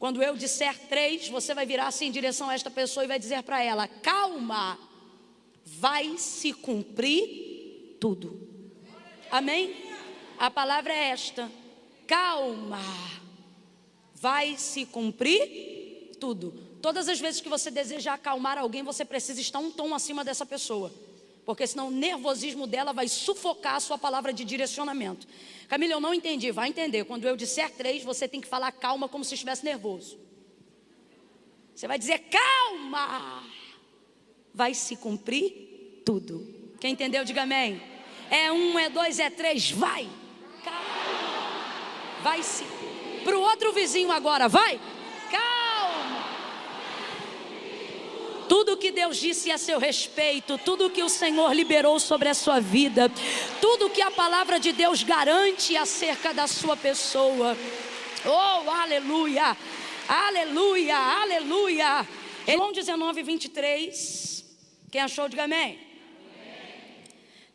Quando eu disser 3, você vai virar assim em direção a esta pessoa e vai dizer para ela: calma, vai se cumprir tudo. Amém? A palavra é esta: calma, vai se cumprir tudo. Todas as vezes que você deseja acalmar alguém, você precisa estar um tom acima dessa pessoa, porque senão o nervosismo dela vai sufocar a sua palavra de direcionamento. Camila, eu não entendi. Vai entender. Quando eu disser 3, você tem que falar calma como se estivesse nervoso. Você vai dizer: calma, vai se cumprir tudo. Quem entendeu, diga amém. É 1, é 2, é 3, vai. Calma, vai se. Para o outro vizinho agora, vai. Calma. Tudo que Deus disse a seu respeito, tudo que o Senhor liberou sobre a sua vida, tudo que a palavra de Deus garante acerca da sua pessoa. Oh, aleluia, aleluia, aleluia. João 19, 23. Quem achou, diga amém.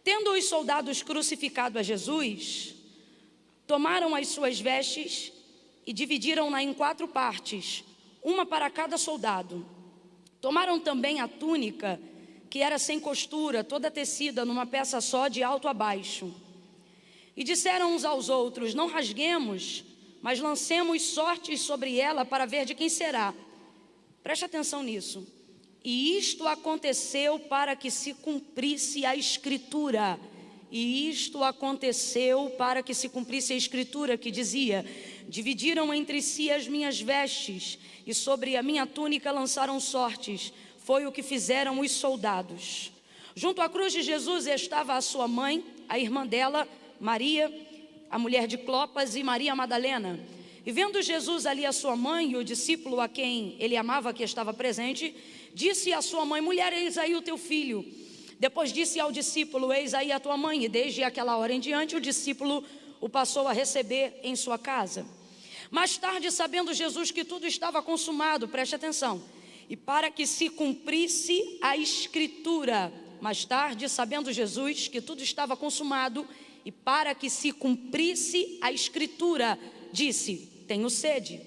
Tendo os soldados crucificado a Jesus, tomaram as suas vestes e dividiram-na em 4 partes, uma para cada soldado. Tomaram também a túnica, que era sem costura, toda tecida numa peça só, de alto a baixo. E disseram uns aos outros: não rasguemos, mas lancemos sortes sobre ela para ver de quem será. Preste atenção nisso. E isto aconteceu para que se cumprisse a Escritura. E isto aconteceu para que se cumprisse a Escritura, que dizia: dividiram entre si as minhas vestes, e sobre a minha túnica lançaram sortes. Foi o que fizeram os soldados. Junto à cruz de Jesus estava a sua mãe, a irmã dela, Maria, a mulher de Clopas, e Maria Madalena. E vendo Jesus ali a sua mãe e o discípulo a quem ele amava, que estava presente, disse à sua mãe: mulher, eis aí o teu filho. Depois disse ao discípulo: eis aí a tua mãe. E desde aquela hora em diante o discípulo o passou a receber em sua casa. Mais tarde, sabendo Jesus que tudo estava consumado, preste atenção, e para que se cumprisse a Escritura. Mais tarde, sabendo Jesus que tudo estava consumado, e para que se cumprisse a Escritura, disse: tenho sede.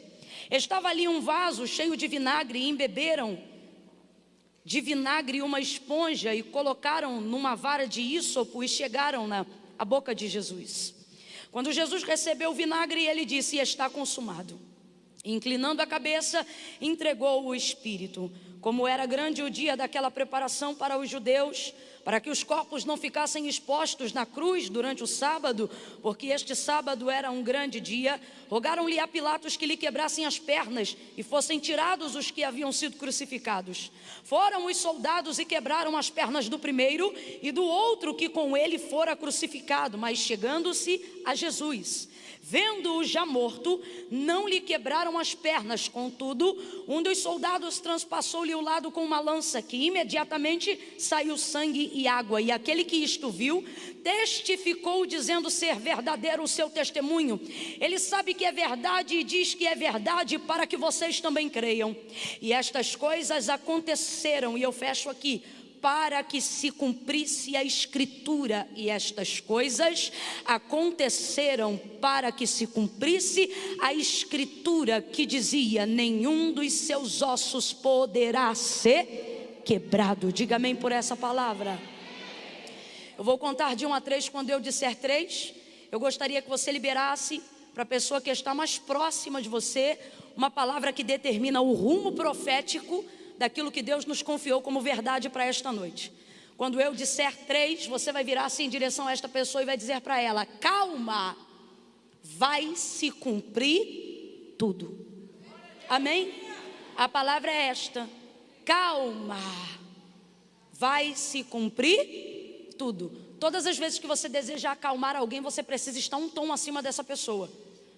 Estava ali um vaso cheio de vinagre, e embeberam de vinagre uma esponja, e colocaram numa vara de ísopo, e chegaram-na à boca de Jesus. Quando Jesus recebeu o vinagre, ele disse: está consumado. E, inclinando a cabeça, entregou o Espírito. Como era grande o dia daquela preparação para os judeus, para que os corpos não ficassem expostos na cruz durante o sábado, porque este sábado era um grande dia, rogaram-lhe a Pilatos que lhe quebrassem as pernas e fossem tirados os que haviam sido crucificados. Foram os soldados e quebraram as pernas do primeiro e do outro que com ele fora crucificado, mas chegando-se a Jesus, vendo-o já morto, não lhe quebraram as pernas. Contudo, um dos soldados transpassou-lhe o lado com uma lança, que imediatamente saiu sangue e água. E aquele que isto viu, testificou, dizendo ser verdadeiro o seu testemunho. Ele sabe que é verdade e diz que é verdade, para que vocês também creiam. E estas coisas aconteceram, e eu fecho aqui, para que se cumprisse a Escritura. E estas coisas aconteceram para que se cumprisse a Escritura, que dizia: nenhum dos seus ossos poderá ser quebrado. Diga amém por essa palavra. Eu vou contar de 1 a 3. Quando eu disser 3, eu gostaria que você liberasse para a pessoa que está mais próxima de você uma palavra que determina o rumo profético daquilo que Deus nos confiou como verdade para esta noite. Quando eu disser 3, você vai virar assim em direção a esta pessoa e vai dizer para ela: calma, vai se cumprir tudo. Amém? A palavra é esta: calma, vai se cumprir tudo. Todas as vezes que você deseja acalmar alguém, você precisa estar um tom acima dessa pessoa,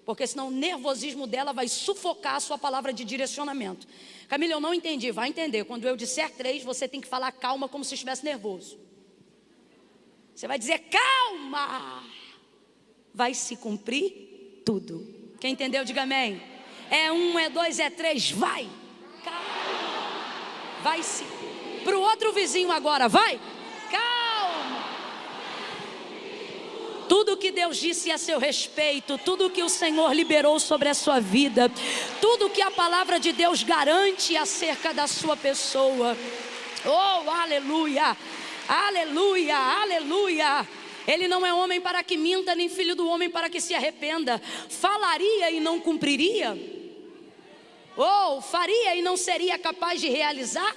porque senão o nervosismo dela vai sufocar a sua palavra de direcionamento. Camila, eu não entendi. Vai entender. Quando eu disser 3, você tem que falar calma como se estivesse nervoso. Você vai dizer: calma, vai se cumprir tudo. Quem entendeu, diga amém. É 1, é 2, é 3, vai. Calma, vai se. Para o outro vizinho agora, vai. Calma. Tudo tudo que Deus disse a seu respeito, tudo que o Senhor liberou sobre a sua vida, tudo que a palavra de Deus garante acerca da sua pessoa. Oh, aleluia, aleluia, aleluia. Ele não é homem para que minta, nem filho do homem para que se arrependa. Falaria e não cumpriria? Ou faria e não seria capaz de realizar?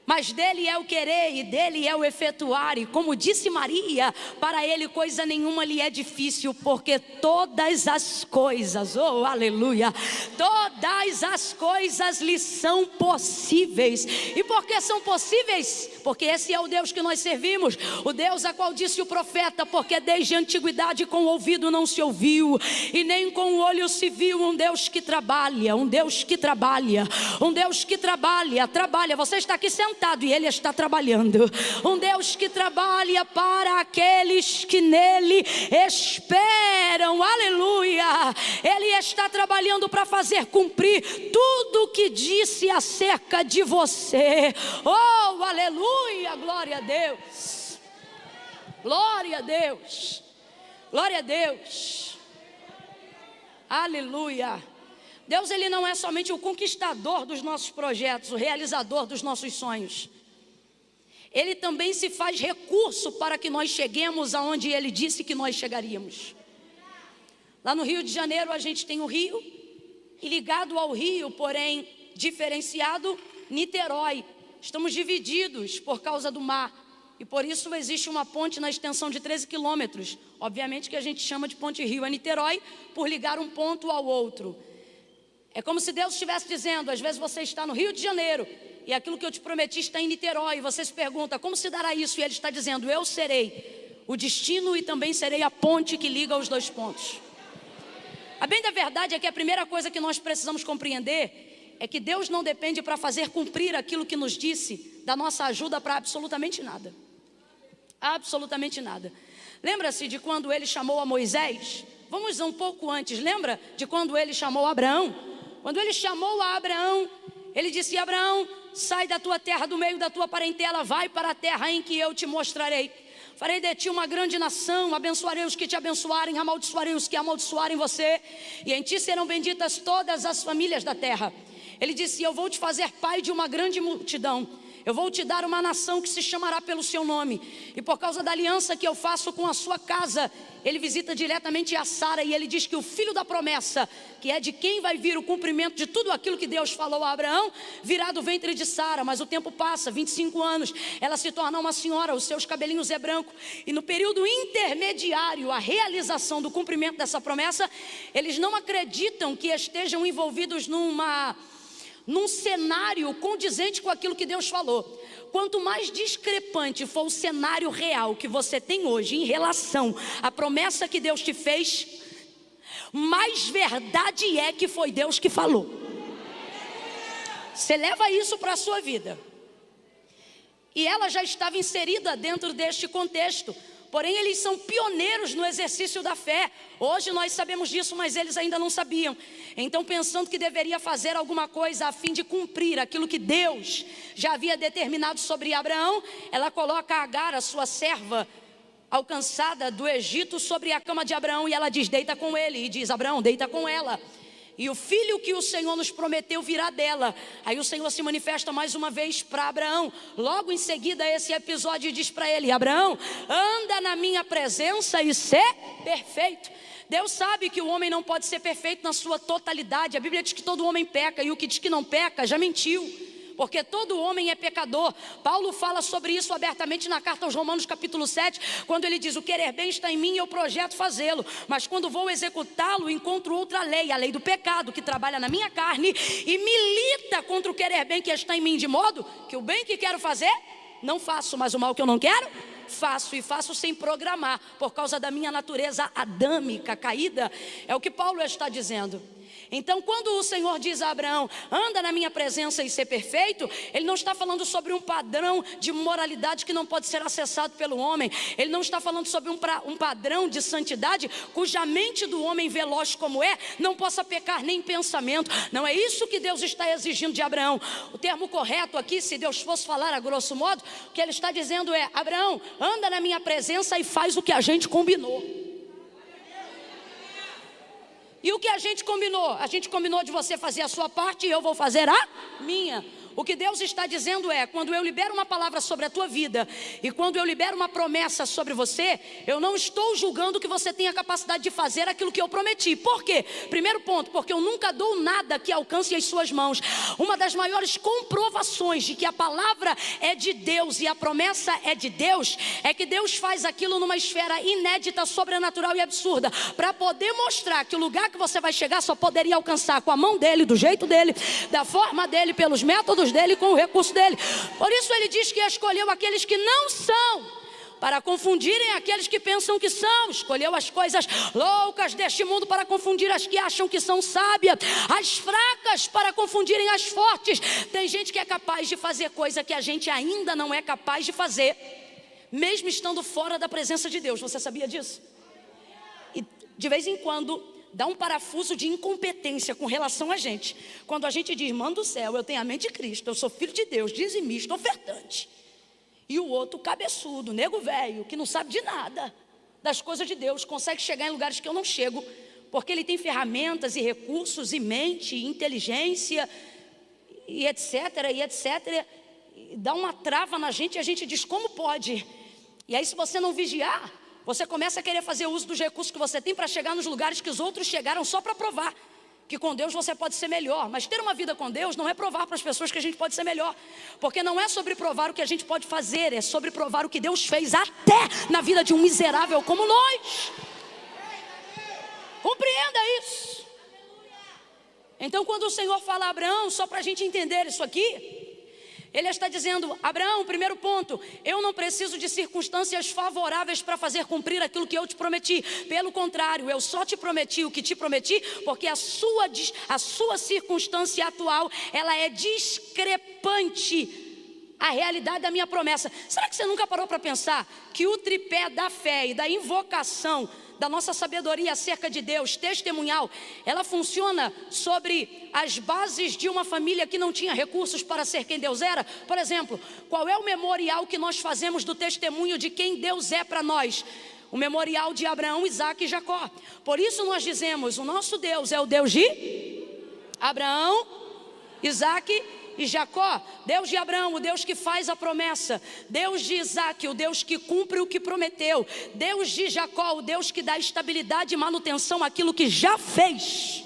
Mas dele é o querer e dele é o efetuar. E como disse Maria, para ele coisa nenhuma lhe é difícil, porque todas as coisas, oh aleluia, todas as coisas lhe são possíveis. E por que são possíveis? Porque esse é o Deus que nós servimos, o Deus a qual disse o profeta, porque desde a antiguidade com o ouvido não se ouviu, e nem com o olho se viu, um Deus que trabalha, um Deus que trabalha, um Deus que trabalha. Você está aqui sentado e Ele está trabalhando. Um Deus que trabalha para aqueles que nele esperam. Aleluia. Ele está trabalhando para fazer cumprir tudo o que disse acerca de você. Oh, aleluia. Glória a Deus. Glória a Deus. Glória a Deus. Aleluia. Deus, Ele não é somente o conquistador dos nossos projetos, o realizador dos nossos sonhos. Ele também se faz recurso para que nós cheguemos aonde Ele disse que nós chegaríamos. Lá no Rio de Janeiro a gente tem o rio, e ligado ao rio, porém diferenciado, Niterói. Estamos divididos por causa do mar, e por isso existe uma ponte na extensão de 13 quilômetros. Obviamente que a gente chama de Ponte Rio a Niterói, por ligar um ponto ao outro. É como se Deus estivesse dizendo, às vezes você está no Rio de Janeiro, e aquilo que eu te prometi está em Niterói, e você se pergunta, como se dará isso? E Ele está dizendo, eu serei o destino e também serei a ponte que liga os dois pontos. A bem da verdade é que a primeira coisa que nós precisamos compreender é que Deus não depende para fazer cumprir aquilo que nos disse, da nossa ajuda para absolutamente nada. Absolutamente nada. Lembra-se de quando Ele chamou a Moisés? Vamos um pouco antes, lembra de quando Ele chamou Abraão? Quando Ele chamou a Abraão, Ele disse, Abraão, sai da tua terra, do meio da tua parentela, vai para a terra em que eu te mostrarei. Farei de ti uma grande nação, abençoarei os que te abençoarem, amaldiçoarei os que amaldiçoarem você, e em ti serão benditas todas as famílias da terra. Ele disse, eu vou te fazer pai de uma grande multidão. Eu vou te dar uma nação que se chamará pelo seu nome. E por causa da aliança que eu faço com a sua casa, Ele visita diretamente a Sara, e Ele diz que o filho da promessa, que é de quem vai vir o cumprimento de tudo aquilo que Deus falou a Abraão, virá do ventre de Sara. Mas o tempo passa, 25 anos, ela se torna uma senhora, os seus cabelinhos é branco. E no período intermediário, a realização do cumprimento dessa promessa, eles não acreditam que estejam envolvidos num cenário condizente com aquilo que Deus falou. Quanto mais discrepante for o cenário real que você tem hoje em relação à promessa que Deus te fez, mais verdade é que foi Deus que falou. Você leva isso para a sua vida. E ela já estava inserida dentro deste contexto. Porém, eles são pioneiros no exercício da fé. Hoje nós sabemos disso, mas eles ainda não sabiam. Então, pensando que deveria fazer alguma coisa a fim de cumprir aquilo que Deus já havia determinado sobre Abraão, ela coloca Agar, a sua serva, alcançada do Egito, sobre a cama de Abraão, e ela diz, deita com ele, e diz, Abraão, deita com ela. E o filho que o Senhor nos prometeu virá dela. Aí o Senhor se manifesta mais uma vez para Abraão. Logo em seguida esse episódio diz para ele, Abraão, anda na minha presença e ser perfeito. Deus sabe que o homem não pode ser perfeito na sua totalidade. A Bíblia diz que todo homem peca, e o que diz que não peca já mentiu, porque todo homem é pecador. Paulo fala sobre isso abertamente na carta aos Romanos capítulo 7, quando ele diz, o querer bem está em mim e eu projeto fazê-lo, mas quando vou executá-lo, encontro outra lei, a lei do pecado, que trabalha na minha carne e milita contra o querer bem que está em mim, de modo que o bem que quero fazer, não faço, mas o mal que eu não quero, faço, e faço sem programar, por causa da minha natureza adâmica, caída. É o que Paulo está dizendo. Então, quando o Senhor diz a Abraão, anda na minha presença e ser perfeito, Ele não está falando sobre um padrão de moralidade que não pode ser acessado pelo homem. Ele não está falando sobre um padrão de santidade cuja mente do homem, veloz como é, não possa pecar nem em pensamento. Não é isso que Deus está exigindo de Abraão. O termo correto aqui, se Deus fosse falar a grosso modo, o que Ele está dizendo é, Abraão, anda na minha presença e faz o que a gente combinou. E o que a gente combinou? A gente combinou de você fazer a sua parte e eu vou fazer a minha. O que Deus está dizendo é, quando eu libero uma palavra sobre a tua vida e quando eu libero uma promessa sobre você, eu não estou julgando que você tenha capacidade de fazer aquilo que eu prometi. Por quê? Primeiro ponto, porque eu nunca dou nada que alcance as suas mãos. Uma das maiores comprovações de que a palavra é de Deus e a promessa é de Deus, é que Deus faz aquilo numa esfera inédita, sobrenatural e absurda, para poder mostrar que o lugar que você vai chegar só poderia alcançar com a mão dele, do jeito dele, da forma dele, pelos métodos dele, com o recurso dele. Por isso ele diz que escolheu aqueles que não são, para confundirem aqueles que pensam que são. Escolheu as coisas loucas deste mundo para confundir as que acham que são sábias, as fracas para confundirem as fortes. Tem gente que é capaz de fazer coisa que a gente ainda não é capaz de fazer, mesmo estando fora da presença de Deus. Você sabia disso? E de vez em quando dá um parafuso de incompetência com relação a gente. Quando a gente diz, manda do céu, eu tenho a mente de Cristo, eu sou filho de Deus, dizimista, ofertante. E o outro cabeçudo, nego velho, que não sabe de nada das coisas de Deus, consegue chegar em lugares que eu não chego, porque ele tem ferramentas e recursos e mente, e inteligência, e etc, e etc. E dá uma trava na gente e a gente diz, como pode? E aí se você não vigiar, você começa a querer fazer uso dos recursos que você tem para chegar nos lugares que os outros chegaram só para provar que com Deus você pode ser melhor. Mas ter uma vida com Deus não é provar para as pessoas que a gente pode ser melhor, porque não é sobre provar o que a gente pode fazer, é sobre provar o que Deus fez até na vida de um miserável como nós. Compreenda isso. Então quando o Senhor fala a Abraão, só para a gente entender isso aqui, Ele está dizendo, Abraão, primeiro ponto, eu não preciso de circunstâncias favoráveis para fazer cumprir aquilo que eu te prometi. Pelo contrário, eu só te prometi o que te prometi, porque a sua circunstância atual, ela é discrepante à realidade da minha promessa. Será que você nunca parou para pensar que o tripé da fé e da invocação, da nossa sabedoria acerca de Deus, testemunhal, ela funciona sobre as bases de uma família que não tinha recursos para ser quem Deus era? Por exemplo, qual é o memorial que nós fazemos do testemunho de quem Deus é para nós? O memorial de Abraão, Isaque e Jacó. Por isso nós dizemos, o nosso Deus é o Deus de Abraão, Isaque e Jacó. Deus de Abraão, o Deus que faz a promessa. Deus de Isaque, o Deus que cumpre o que prometeu. Deus de Jacó, o Deus que dá estabilidade e manutenção àquilo que já fez,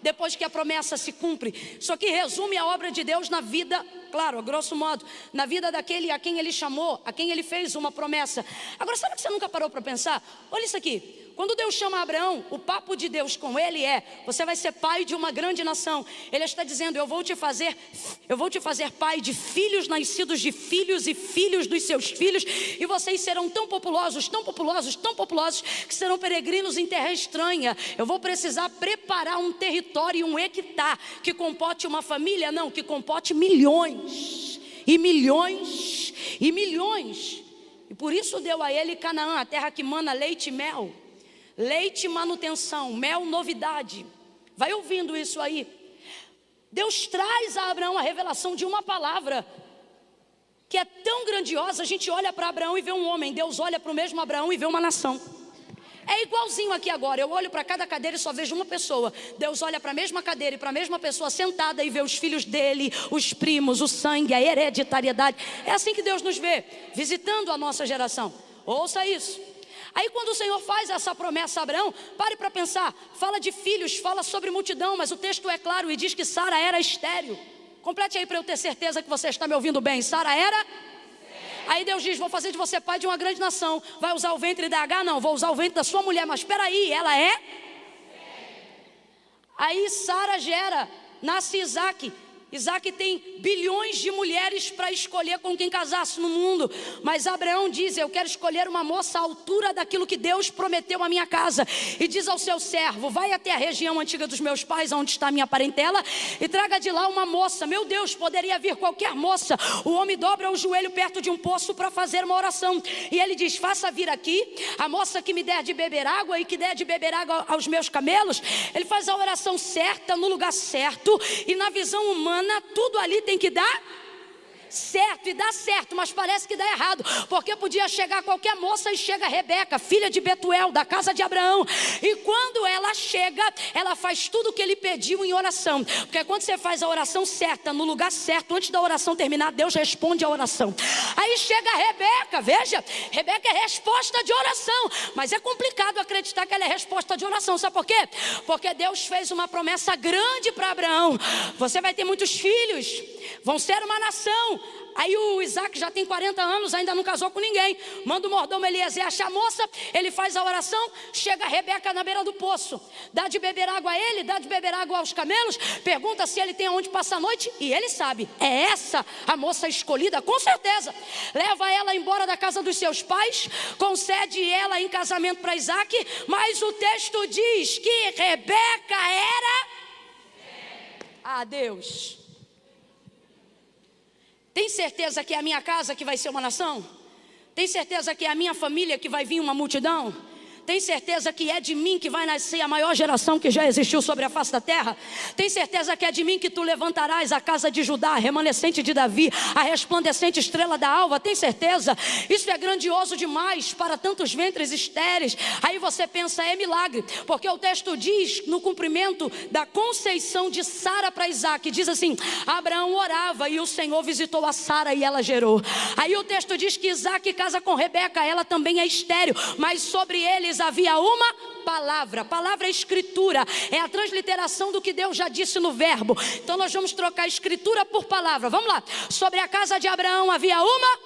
depois que a promessa se cumpre. Isso aqui resume a obra de Deus na vida, claro, a grosso modo, na vida daquele a quem Ele chamou, a quem Ele fez uma promessa. Agora, sabe que você nunca parou para pensar? Olha isso aqui. Quando Deus chama Abraão, o papo de Deus com ele é, você vai ser pai de uma grande nação. Ele está dizendo, eu vou te fazer pai de filhos nascidos de filhos e filhos dos seus filhos, e vocês serão tão populosos, tão populosos, tão populosos, que serão peregrinos em terra estranha. Eu vou precisar preparar um território e um hectare que comporte uma família, não, que comporte milhões e milhões e milhões. E por isso deu a ele Canaã, a terra que mana leite e mel. Leite, manutenção, mel, novidade. Vai ouvindo isso aí. Deus traz a Abraão a revelação de uma palavra que é tão grandiosa. A gente olha para Abraão e vê um homem. Deus olha para o mesmo Abraão e vê uma nação. É igualzinho aqui agora. Eu olho para cada cadeira e só vejo uma pessoa. Deus olha para a mesma cadeira e para a mesma pessoa sentada e vê os filhos dele, os primos, o sangue, a hereditariedade. É assim que Deus nos vê, visitando a nossa geração. Ouça isso. Aí quando o Senhor faz essa promessa a Abraão, pare para pensar, fala de filhos, fala sobre multidão, mas o texto é claro e diz que Sara era estéril. Complete aí para eu ter certeza que você está me ouvindo bem. Sara era? Aí Deus diz, vou fazer de você pai de uma grande nação. Vai usar o ventre da H? Não, vou usar o ventre da sua mulher. Mas espera aí, ela é? Aí Sara gera, nasce Isaque. Isaque tem bilhões de mulheres para escolher com quem casasse no mundo. Mas Abraão diz, eu quero escolher uma moça à altura daquilo que Deus prometeu à minha casa. E diz ao seu servo, vai até a região antiga dos meus pais, onde está a minha parentela, e traga de lá uma moça. Meu Deus, poderia vir qualquer moça. O homem dobra o joelho perto de um poço para fazer uma oração. E ele diz, faça vir aqui a moça que me der de beber água e que der de beber água aos meus camelos. Ele faz a oração certa, no lugar certo, e na visão humana, tudo ali tem que dar certo e dá certo, mas parece que dá errado, porque podia chegar qualquer moça e chega Rebeca, filha de Betuel, da casa de Abraão, e quando ela chega, ela faz tudo o que ele pediu em oração, porque quando você faz a oração certa, no lugar certo, antes da oração terminar, Deus responde a oração. Aí chega Rebeca, veja, Rebeca é resposta de oração, mas é complicado acreditar que ela é resposta de oração, sabe por quê? Porque Deus fez uma promessa grande para Abraão: você vai ter muitos filhos, vão ser uma nação. Aí o Isaac já tem 40 anos, ainda não casou com ninguém. Manda o mordomo Eliezer achar a moça, ele faz a oração, chega a Rebeca na beira do poço, dá de beber água a ele, dá de beber água aos camelos, pergunta se ele tem aonde passar a noite, e ele sabe, é essa a moça escolhida, com certeza. Leva ela embora da casa dos seus pais, concede ela em casamento para Isaac, mas o texto diz que Rebeca era... Ah, Deus... Tem certeza que é a minha casa que vai ser uma nação? Tem certeza que é a minha família que vai vir uma multidão? Tem certeza que é de mim que vai nascer a maior geração que já existiu sobre a face da terra? Tem certeza que é de mim que tu levantarás a casa de Judá, a remanescente de Davi, a resplandecente estrela da alva? Tem certeza? Isso é grandioso demais para tantos ventres estéreis. Aí você pensa, é milagre, porque o texto diz, no cumprimento da conceição de Sara para Isaac, diz assim: Abraão orava e o Senhor visitou a Sara e ela gerou. Aí o texto diz que Isaac casa com Rebeca, ela também é estéril, mas sobre eles havia uma palavra. Palavra é escritura, é a transliteração do que Deus já disse no verbo. Então nós vamos trocar escritura por palavra. Vamos lá. Sobre a casa de Abraão havia uma,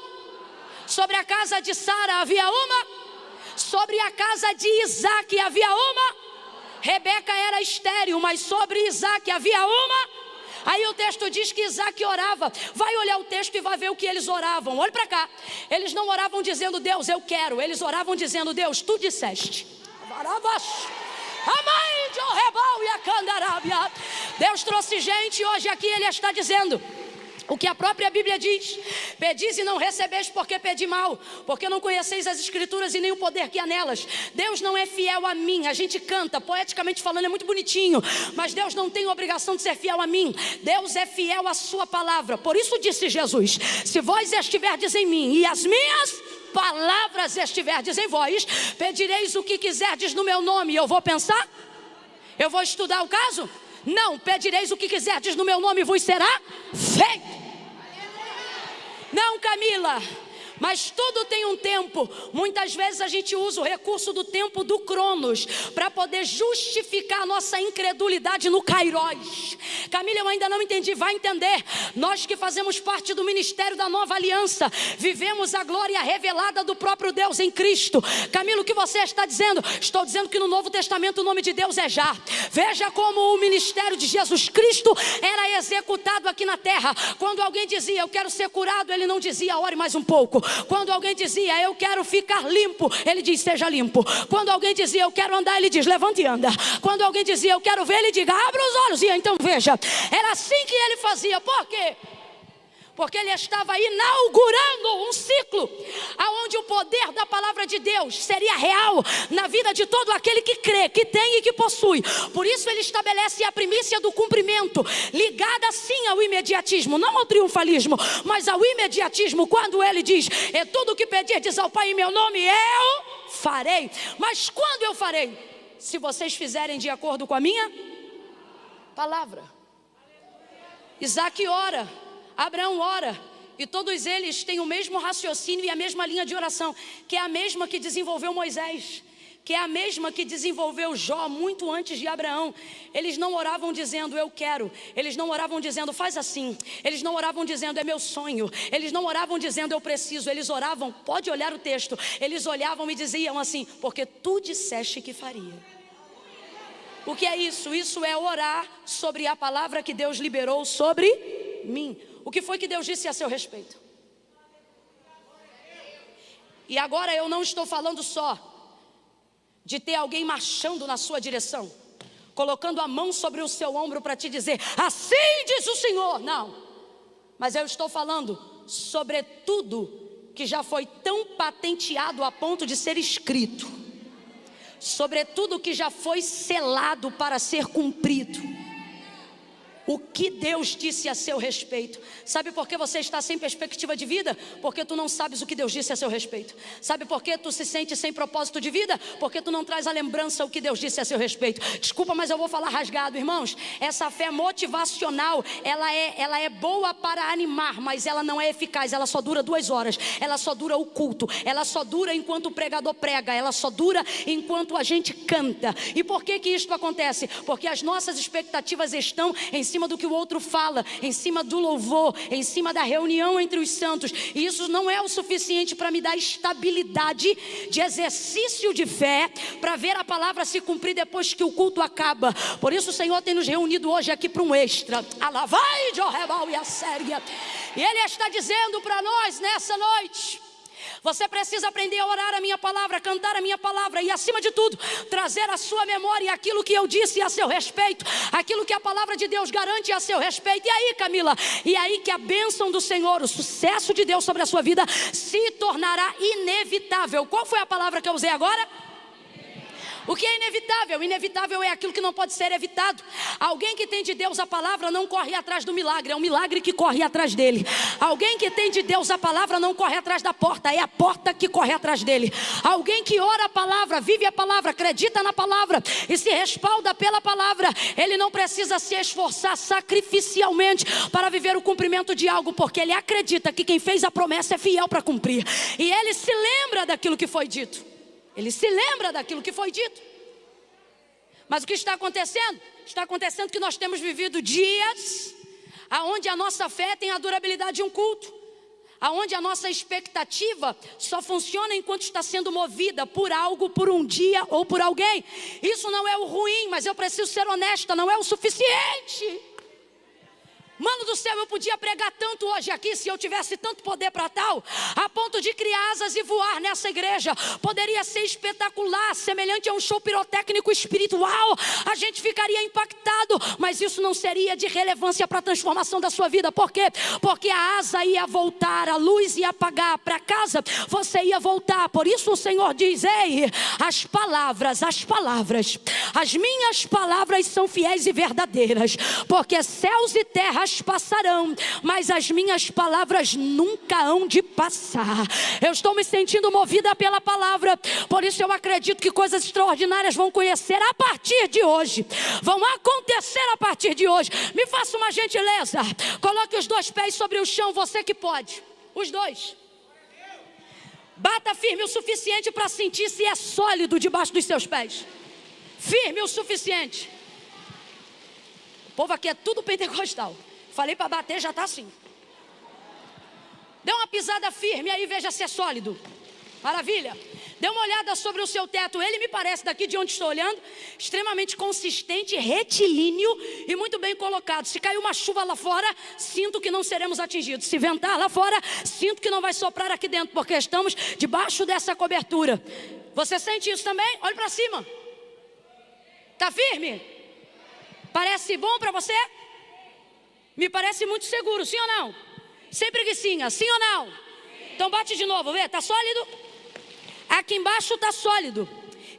sobre a casa de Sara havia uma, sobre a casa de Isaac havia uma. Rebeca era estéril, mas sobre Isaac havia uma. Aí o texto diz que Isaac orava. Vai olhar o texto e vai ver o que eles oravam. Olha para cá. Eles não oravam dizendo, Deus, eu quero. Eles oravam dizendo, Deus, tu disseste. Deus trouxe gente, hoje aqui ele está dizendo o que a própria Bíblia diz: pedis e não recebeis porque pedi mal, porque não conheceis as escrituras e nem o poder que há nelas. Deus não é fiel a mim. A gente canta, poeticamente falando, é muito bonitinho, mas Deus não tem obrigação de ser fiel a mim. Deus é fiel à sua palavra. Por isso disse Jesus: se vós estiverdes em mim e as minhas palavras estiverdes em vós, pedireis o que quiserdes no meu nome. Eu vou pensar? Eu vou estudar o caso? Não, pedireis o que quiserdes no meu nome e vos será feito. Não, Camila, mas tudo tem um tempo. Muitas vezes a gente usa o recurso do tempo do Cronos para poder justificar a nossa incredulidade no Kairos. Camila, eu ainda não entendi, vai entender. Nós que fazemos parte do ministério da nova aliança, vivemos a glória revelada do próprio Deus em Cristo. Camila, o que você está dizendo? Estou dizendo que no Novo Testamento o nome de Deus é Já. Veja como o ministério de Jesus Cristo era executado aqui na terra. Quando alguém dizia, eu quero ser curado, ele não dizia, ore mais um pouco. Quando alguém dizia, eu quero ficar limpo, ele diz, seja limpo. Quando alguém dizia, eu quero andar, ele diz, levante e anda. Quando alguém dizia, eu quero ver, ele diga, abra os olhos e então veja. Era assim que ele fazia. Por quê? Porque ele estava inaugurando um ciclo aonde o poder da palavra de Deus seria real na vida de todo aquele que crê, que tem e que possui. Por isso ele estabelece a primícia do cumprimento, ligada sim ao imediatismo, não ao triunfalismo, mas ao imediatismo, quando ele diz, é tudo que pedirdes ao Pai em meu nome, eu farei. Mas quando eu farei? Se vocês fizerem de acordo com a minha palavra. Isaac ora, Abraão ora, e todos eles têm o mesmo raciocínio e a mesma linha de oração, que é a mesma que desenvolveu Moisés, que é a mesma que desenvolveu Jó muito antes de Abraão. Eles não oravam dizendo eu quero, eles não oravam dizendo faz assim, eles não oravam dizendo é meu sonho, eles não oravam dizendo eu preciso, eles oravam, pode olhar o texto, eles olhavam e diziam assim, porque tu disseste que faria. O que é isso? Isso é orar sobre a palavra que Deus liberou sobre mim. O que foi que Deus disse a seu respeito? E agora eu não estou falando só de ter alguém marchando na sua direção, colocando a mão sobre o seu ombro para te dizer, assim diz o Senhor. Não, mas eu estou falando sobre tudo que já foi tão patenteado a ponto de ser escrito, sobre tudo que já foi selado para ser cumprido. o que Deus disse a seu respeito. Sabe por que você está sem perspectiva de vida? Porque tu não sabes o que Deus disse a seu respeito. Sabe por que tu se sente sem propósito de vida? Porque tu não traz à lembrança o que Deus disse a seu respeito. Desculpa, mas eu vou falar rasgado, irmãos. Essa fé motivacional, ela é boa para animar, mas ela não é eficaz. Ela só dura 2 horas. Ela só dura o culto. Ela só dura enquanto o pregador prega. Ela só dura enquanto a gente canta. E por que isto acontece? Porque as nossas expectativas estão em cima do que o outro fala, em cima do louvor, em cima da reunião entre os santos. E isso não é o suficiente para me dar estabilidade de exercício de fé, para ver a palavra se cumprir depois que o culto acaba. Por isso o Senhor tem nos reunido hoje aqui para um extra. Alavai de Orrebal e a séria. E Ele está dizendo para nós nessa noite: você precisa aprender a orar a minha palavra, cantar a minha palavra e, acima de tudo, trazer à sua memória aquilo que eu disse a seu respeito, aquilo que a palavra de Deus garante a seu respeito. E aí, Camila, e aí que a bênção do Senhor, o sucesso de Deus sobre a sua vida se tornará inevitável. Qual foi a palavra que eu usei agora? O que é inevitável? Inevitável é aquilo que não pode ser evitado. Alguém que tem de Deus a palavra não corre atrás do milagre, é o milagre que corre atrás dele. Alguém que tem de Deus a palavra não corre atrás da porta, é a porta que corre atrás dele. Alguém que ora a palavra, vive a palavra, acredita na palavra e se respalda pela palavra, ele não precisa se esforçar sacrificialmente para viver o cumprimento de algo, porque ele acredita que quem fez a promessa é fiel para cumprir. E ele se lembra daquilo que foi dito. Ele se lembra daquilo que foi dito. Mas o que está acontecendo? Está acontecendo que nós temos vivido dias onde a nossa fé tem a durabilidade de um culto, onde a nossa expectativa só funciona enquanto está sendo movida por algo, por um dia ou por alguém. Isso não é o ruim, mas eu preciso ser honesta, não é o suficiente. Mano do céu, eu podia pregar tanto hoje aqui, se eu tivesse tanto poder para tal, a ponto de criar asas e voar nessa igreja. Poderia ser espetacular, semelhante a um show pirotécnico espiritual. A gente ficaria impactado, mas isso não seria de relevância para a transformação da sua vida. Por quê? Porque a asa ia voltar, a luz ia apagar, para casa você ia voltar. Por isso o Senhor diz: ei, as palavras, as minhas palavras são fiéis e verdadeiras, porque céus e terras passarão, mas as minhas palavras nunca hão de passar. Eu estou me sentindo movida pela palavra, por isso eu acredito que coisas extraordinárias vão conhecer a partir de hoje, vão acontecer a partir de hoje. Me faça uma gentileza, coloque os 2 pés sobre o chão, você que pode, os 2. Bata firme o suficiente para sentir se é sólido debaixo dos seus pés. Firme o suficiente. O povo aqui é tudo pentecostal. Falei para bater, já está assim. Dê uma pisada firme aí, veja se é sólido. Maravilha. Dê uma olhada sobre o seu teto. Ele me parece, daqui de onde estou olhando, extremamente consistente, retilíneo e muito bem colocado. Se cair uma chuva lá fora, sinto que não seremos atingidos. Se ventar lá fora, sinto que não vai soprar aqui dentro, porque estamos debaixo dessa cobertura. Você sente isso também? Olhe para cima. Está firme? Parece bom para você? Me parece muito seguro, sim ou não? Sem preguicinha, sim ou não? Então bate de novo, vê, está sólido? Aqui embaixo está sólido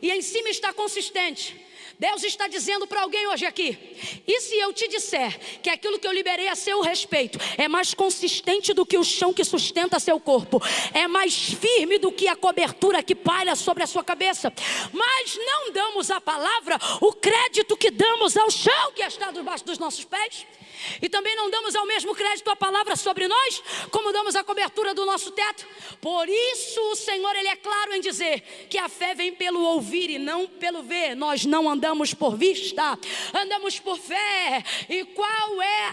e em cima está consistente. Deus está dizendo para alguém hoje aqui: e se eu te disser que aquilo que eu liberei a seu respeito é mais consistente do que o chão que sustenta seu corpo, é mais firme do que a cobertura que paira sobre a sua cabeça, mas não damos à palavra o crédito que damos ao chão que está debaixo dos nossos pés? E também não damos ao mesmo crédito à palavra sobre nós, como damos a cobertura do nosso teto? Por isso o Senhor, Ele é claro em dizer que a fé vem pelo ouvir e não pelo ver. Nós não andamos por vista, andamos por fé. E qual é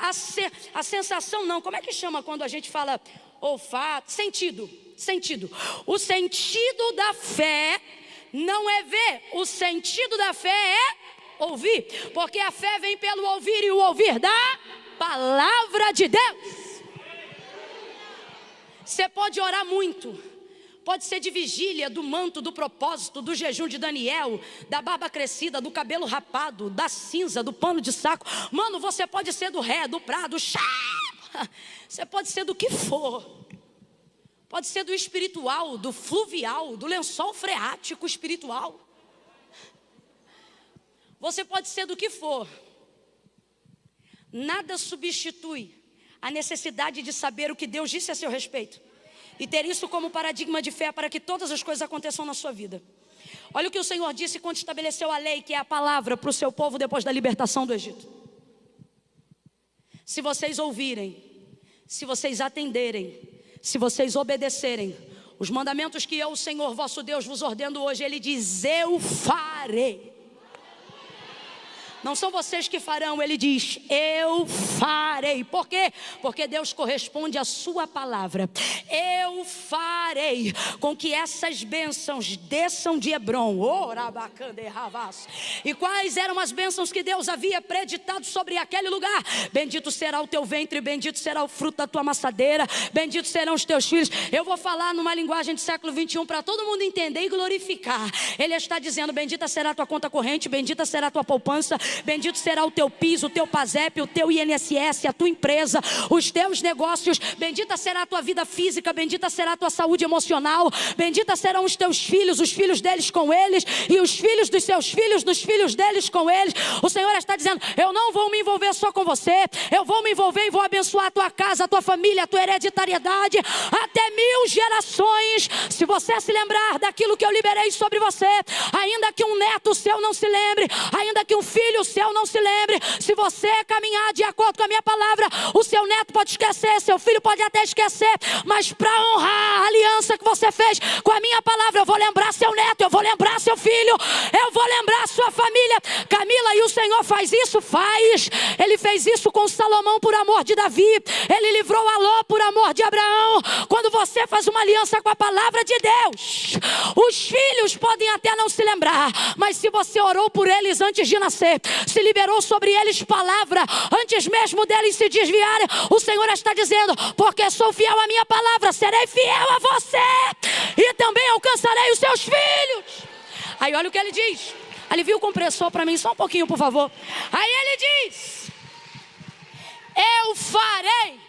a sensação? Não, como é que chama quando a gente fala olfato? Sentido. O sentido da fé não é ver, o sentido da fé é ouvir, porque a fé vem pelo ouvir e o ouvir da palavra de Deus. Você pode orar muito, pode ser de vigília, do manto, do propósito, do jejum de Daniel, da barba crescida, do cabelo rapado, da cinza, do pano de saco. Mano, você pode ser do ré, do prado, você pode ser do que for. Pode ser do espiritual, do fluvial, do lençol freático espiritual. Você pode ser do que for. Nada substitui a necessidade de saber o que Deus disse a seu respeito e ter isso como paradigma de fé para que todas as coisas aconteçam na sua vida. Olha o que o Senhor disse quando estabeleceu a lei, que é a palavra para o seu povo depois da libertação do Egito. Se vocês ouvirem, se vocês atenderem, se vocês obedecerem os mandamentos que eu, o Senhor vosso Deus, vos ordeno hoje, Ele diz: eu farei. Não são vocês que farão, Ele diz: eu farei. Por quê? Porque Deus corresponde à sua palavra. Eu farei com que essas bênçãos desçam de Hebrom. E quais eram as bênçãos que Deus havia preditado sobre aquele lugar? Bendito será o teu ventre, bendito será o fruto da tua amassadeira, bendito serão os teus filhos. Eu vou falar numa linguagem do século 21 para todo mundo entender e glorificar. Ele está dizendo: bendita será a tua conta corrente, bendita será a tua poupança, bendito será o teu PIS, o teu PASEP, o teu INSS, a tua empresa, os teus negócios. Bendita será a tua vida física, bendita será a tua saúde emocional, bendita serão os teus filhos, os filhos deles com eles, e os filhos dos seus filhos, dos filhos deles com eles. O Senhor está dizendo: eu não vou me envolver só com você, eu vou me envolver e vou abençoar a tua casa, a tua família, a tua hereditariedade, até 1000 gerações. Se você se lembrar daquilo que eu liberei sobre você, ainda que um neto seu não se lembre, ainda que um filho seu não se lembre, se você caminhar de acordo com a minha palavra, o seu neto pode esquecer, seu filho pode até esquecer, mas para honrar a aliança que você fez com a minha palavra, eu vou lembrar seu neto, eu vou lembrar seu filho, eu vou lembrar sua família. Camila, e o Senhor faz isso? Faz. Ele fez isso com Salomão por amor de Davi, ele livrou a Ló por amor de Abraão. Quando você faz uma aliança com a palavra de Deus, os filhos podem até não se lembrar, mas se você orou por eles antes de nascer, se liberou sobre eles palavra antes mesmo deles se desviarem, o Senhor está dizendo: porque sou fiel à minha palavra, serei fiel a você e também alcançarei os seus filhos. Aí olha o que ele diz. Alivia o compressor para mim só um pouquinho, por favor. Aí ele diz: eu farei.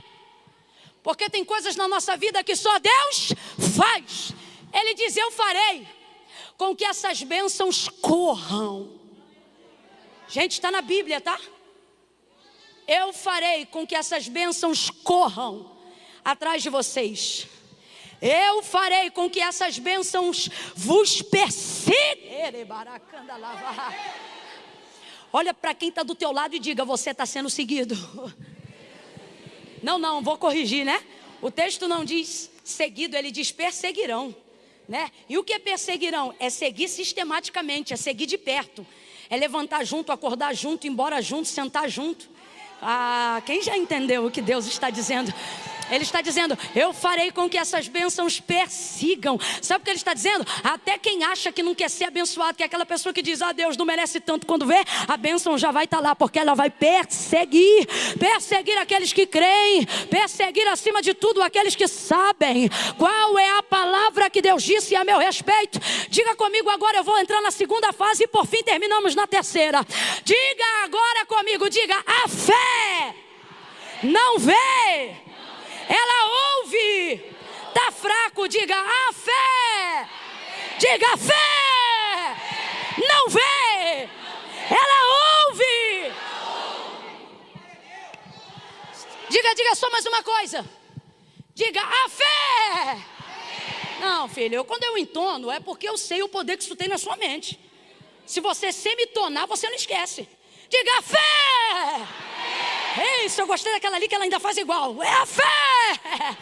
Porque tem coisas na nossa vida que só Deus faz. Ele diz: eu farei com que essas bênçãos corram. Gente, está na Bíblia, tá? Eu farei com que essas bênçãos corram atrás de vocês. Eu farei com que essas bênçãos vos persigam. Olha para quem está do teu lado e diga: você está sendo seguido. Não, vou corrigir, né? O texto não diz seguido, ele diz perseguirão, né? E o que é perseguirão? É seguir sistematicamente, é seguir de perto. É levantar junto, acordar junto, ir embora junto, sentar junto. Quem já entendeu o que Deus está dizendo? Ele está dizendo: eu farei com que essas bênçãos persigam. Sabe o que ele está dizendo? Até quem acha que não quer ser abençoado, que é aquela pessoa que diz: Deus não merece tanto, quando vê, a bênção já vai estar lá, porque ela vai perseguir aqueles que creem, perseguir acima de tudo aqueles que sabem qual é a palavra que Deus disse a meu respeito. Diga comigo agora, eu vou entrar na segunda fase e por fim terminamos na terceira. Diga agora comigo, diga: a fé não vê, ela ouve. Tá fraco, diga: a fé. Diga: a fé não vê, ela ouve. Diga só mais uma coisa. Diga: a fé. Não, filho, quando eu entono é porque eu sei o poder que isso tem na sua mente. Se você semitonar, você não esquece. Diga: a fé. Isso, eu gostei daquela ali que ela ainda faz igual. É a fé.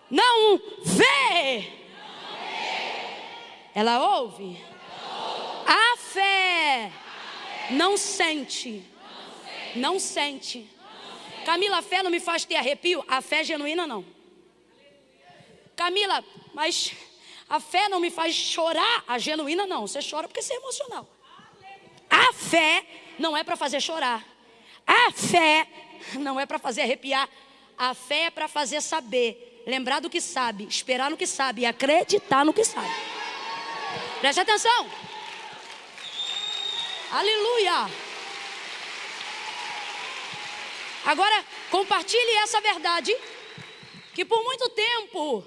Não vê, ela ouve. A fé não sente. Não sente. Camila, a fé não me faz ter arrepio? A fé é genuína não. Camila, mas a fé não me faz chorar? A genuína não. Você chora porque você é emocional. A fé não é para fazer chorar. A fé não é para fazer arrepiar. A fé é para fazer saber, lembrar do que sabe, esperar no que sabe e acreditar no que sabe. Preste atenção. Aleluia. Agora, compartilhe essa verdade, que por muito tempo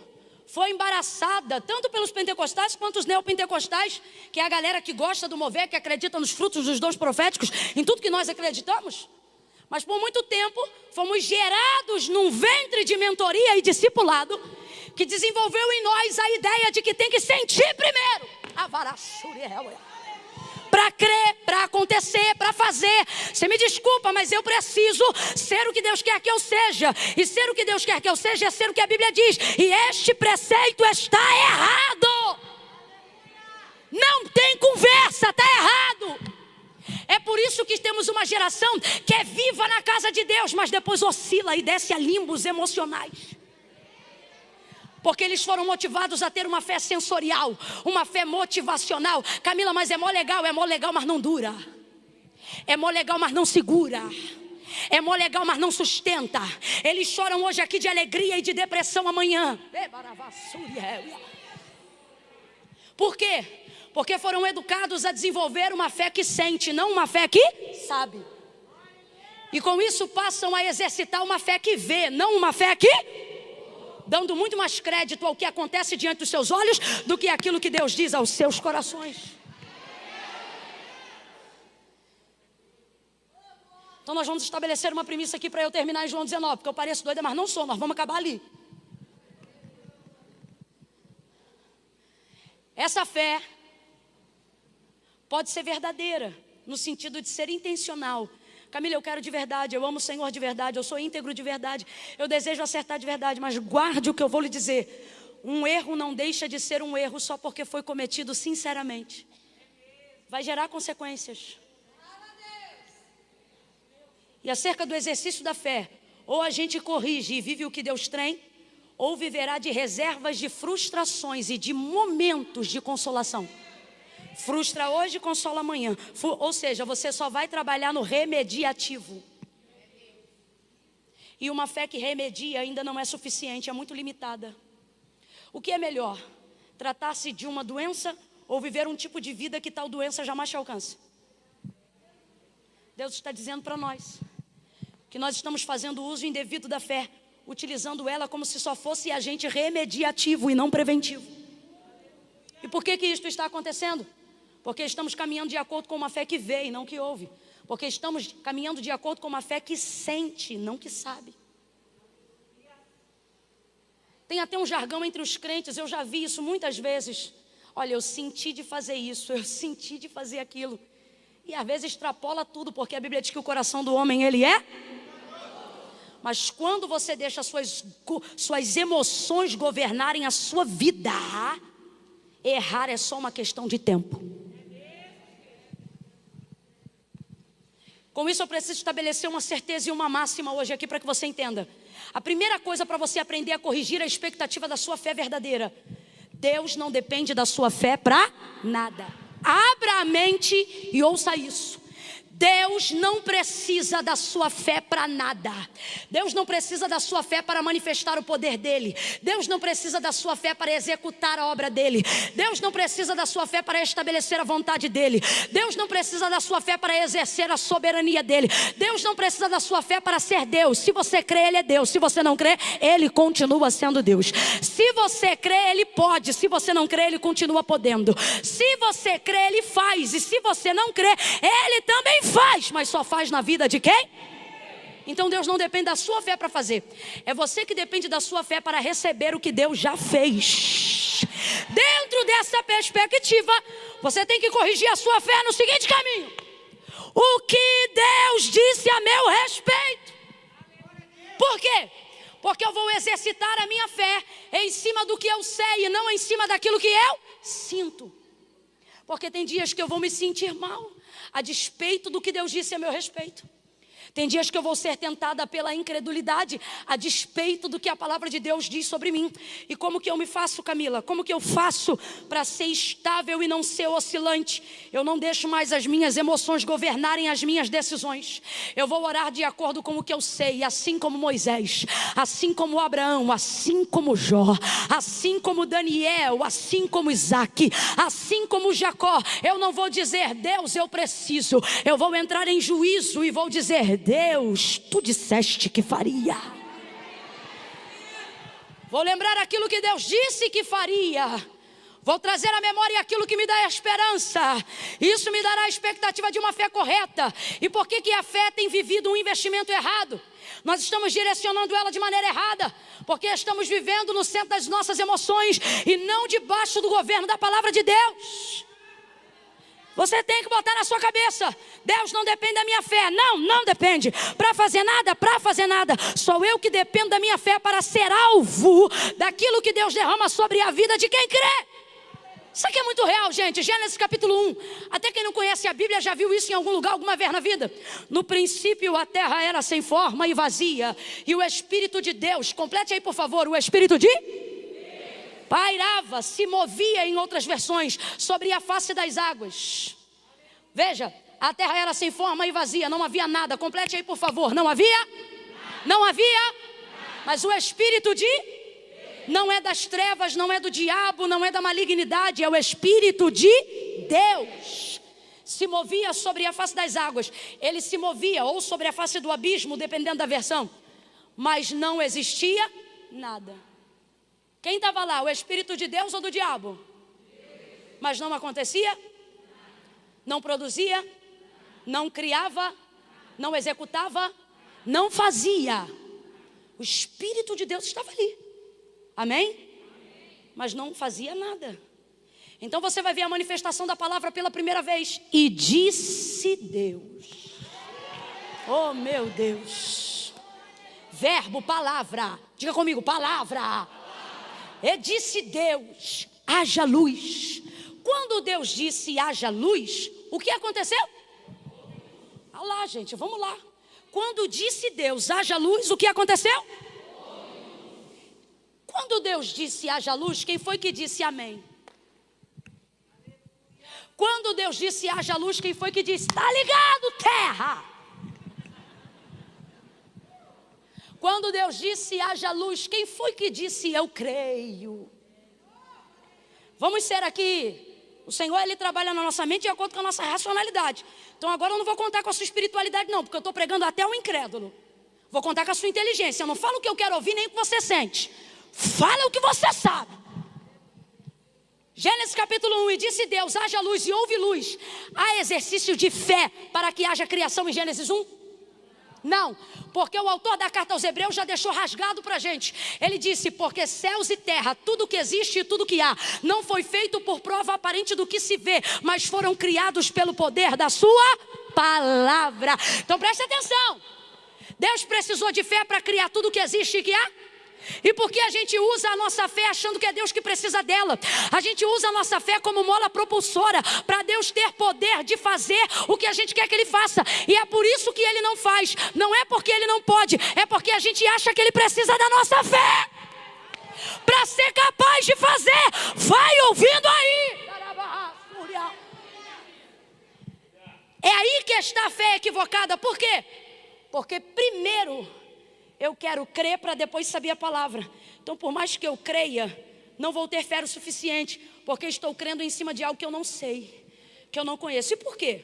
foi embaraçada, tanto pelos pentecostais quanto os neopentecostais, que é a galera que gosta do mover, que acredita nos frutos dos dons proféticos, em tudo que nós acreditamos. Mas por muito tempo, fomos gerados num ventre de mentoria e discipulado, que desenvolveu em nós a ideia de que tem que sentir primeiro. Para crer, para acontecer, para fazer. Você me desculpa, mas eu preciso ser o que Deus quer que eu seja. E ser o que Deus quer que eu seja é ser o que a Bíblia diz. E este preceito está errado. Não tem conversa, está errado. É por isso que temos uma geração que é viva na casa de Deus, mas depois oscila e desce a limbos emocionais. Porque eles foram motivados a ter uma fé sensorial, uma fé motivacional. Camila, mas é mó legal, mas não dura. É mó legal, mas não segura. É mó legal, mas não sustenta. Eles choram hoje aqui de alegria e de depressão amanhã. Por quê? Porque foram educados a desenvolver uma fé que sente, não uma fé que sabe. E com isso passam a exercitar uma fé que vê, não uma fé que... dando muito mais crédito ao que acontece diante dos seus olhos do que aquilo que Deus diz aos seus corações. Então nós vamos estabelecer uma premissa aqui para eu terminar em João 19, porque eu pareço doida, mas não sou, nós vamos acabar ali. Essa fé pode ser verdadeira, no sentido de ser intencional. Camila, eu quero de verdade, eu amo o Senhor de verdade, eu sou íntegro de verdade, eu desejo acertar de verdade, mas guarde o que eu vou lhe dizer. Um erro não deixa de ser um erro só porque foi cometido sinceramente. Vai gerar consequências. E acerca do exercício da fé, ou a gente corrige e vive o que Deus tem, ou viverá de reservas de frustrações e de momentos de consolação. Frustra hoje, consola amanhã. Ou seja, você só vai trabalhar no remediativo. E uma fé que remedia ainda não é suficiente, é muito limitada. O que é melhor? Tratar-se de uma doença ou viver um tipo de vida que tal doença jamais te alcance? Deus está dizendo para nós que nós estamos fazendo uso indevido da fé, utilizando ela como se só fosse agente remediativo e não preventivo. E por que isto está acontecendo? Porque estamos caminhando de acordo com uma fé que vê e não que ouve. Porque estamos caminhando de acordo com uma fé que sente, não que sabe. Tem até um jargão entre os crentes, eu já vi isso muitas vezes. Olha, eu senti de fazer isso, eu senti de fazer aquilo. E às vezes extrapola tudo, porque a Bíblia diz que o coração do homem, ele é... Mas quando você deixa suas emoções governarem a sua vida, errar é só uma questão de tempo. Com isso eu preciso estabelecer uma certeza e uma máxima hoje aqui para que você entenda. A primeira coisa para você aprender a corrigir a expectativa da sua fé verdadeira: Deus não depende da sua fé para nada. Abra a mente e ouça isso. Deus não precisa da sua fé para nada. Deus não precisa da sua fé para manifestar o poder dele. Deus não precisa da sua fé para executar a obra dele. Deus não precisa da sua fé para estabelecer a vontade dele. Deus não precisa da sua fé para exercer a soberania dele. Deus não precisa da sua fé para ser Deus. Se você crê, ele é Deus. Se você não crê, ele continua sendo Deus. Se você crê, ele pode. Se você não crê, ele continua podendo. Se você crê, ele faz. E se você não crê, ele também faz, mas só faz na vida de quem? Então Deus não depende da sua fé para fazer. É você que depende da sua fé para receber o que Deus já fez. Dentro dessa perspectiva, você tem que corrigir a sua fé no seguinte caminho: o que Deus disse a meu respeito. Por quê? Porque eu vou exercitar a minha fé em cima do que eu sei e não em cima daquilo que eu sinto. Porque tem dias que eu vou me sentir mal a despeito do que Deus disse a meu respeito. Tem dias que eu vou ser tentada pela incredulidade a despeito do que a palavra de Deus diz sobre mim. E como que eu me faço, Camila? Como que eu faço para ser estável e não ser oscilante? Eu não deixo mais as minhas emoções governarem as minhas decisões. Eu vou orar de acordo com o que eu sei, assim como Moisés, assim como Abraão, assim como Jó, assim como Daniel, assim como Isaac, assim como Jacó. Eu não vou dizer: Deus, eu preciso. Eu vou entrar em juízo e vou dizer: Deus, tu disseste que faria. Vou lembrar aquilo que Deus disse que faria. Vou trazer à memória aquilo que me dá esperança. Isso me dará a expectativa de uma fé correta. E por que a fé tem vivido um investimento errado? Nós estamos direcionando ela de maneira errada, porque estamos vivendo no centro das nossas emoções e não debaixo do governo da palavra de Deus. Você tem que botar na sua cabeça: Deus não depende da minha fé. Não depende. Para fazer nada. Sou eu que dependo da minha fé para ser alvo daquilo que Deus derrama sobre a vida de quem crê. Isso aqui é muito real, gente. Gênesis capítulo 1. Até quem não conhece a Bíblia já viu isso em algum lugar, alguma vez na vida. No princípio a terra era sem forma e vazia, e o Espírito de Deus, complete aí por favor, o Espírito de pairava, se movia, em outras versões, sobre a face das águas. Veja, a terra era sem forma e vazia, não havia nada. Complete aí por favor, não havia? Não havia? Mas o Espírito de não é das trevas, não é do diabo, não é da malignidade, é o Espírito de Deus. Se movia sobre a face das águas. Ele se movia ou sobre a face do abismo, dependendo da versão. Mas não existia nada. Quem estava lá, o Espírito de Deus ou do diabo? Mas não acontecia, não produzia, não criava, não executava, não fazia. O Espírito de Deus estava ali. Amém? Mas não fazia nada. Então você vai ver a manifestação da palavra pela primeira vez. E disse Deus. Oh meu Deus. Verbo, palavra. Diga comigo, palavra. E disse Deus, haja luz. Quando Deus disse haja luz, o que aconteceu? Olha lá, gente, vamos lá. Quando disse Deus haja luz, o que aconteceu? Quando Deus disse haja luz, quem foi que disse amém? Quando Deus disse haja luz, quem foi que disse está ligado, terra? Quando Deus disse haja luz, quem foi que disse eu creio? Vamos ser aqui, o Senhor ele trabalha na nossa mente de acordo com a nossa racionalidade. Então agora eu não vou contar com a sua espiritualidade não, porque eu estou pregando até o incrédulo. Vou contar com a sua inteligência. Eu não falo o que eu quero ouvir nem o que você sente. Fala o que você sabe. Gênesis capítulo 1. E disse Deus, haja luz e houve luz. Há exercício de fé para que haja criação em Gênesis 1? Não, porque o autor da carta aos Hebreus já deixou rasgado para a gente. Ele disse, porque céus e terra, tudo que existe e tudo que há, não foi feito por prova aparente do que se vê, mas foram criados pelo poder da sua palavra. Então preste atenção. Deus precisou de fé para criar tudo que existe e que há? E por que a gente usa a nossa fé achando que é Deus que precisa dela? A gente usa a nossa fé como mola propulsora para Deus ter poder de fazer o que a gente quer que Ele faça. E é por isso que Ele não faz. Não é porque Ele não pode, é porque a gente acha que Ele precisa da nossa fé para ser capaz de fazer. Vai ouvindo aí. É aí que está a fé equivocada. Por quê? Porque primeiro eu quero crer para depois saber a palavra. Então por mais que eu creia, não vou ter fé o suficiente, porque estou crendo em cima de algo que eu não sei, que eu não conheço. E por quê?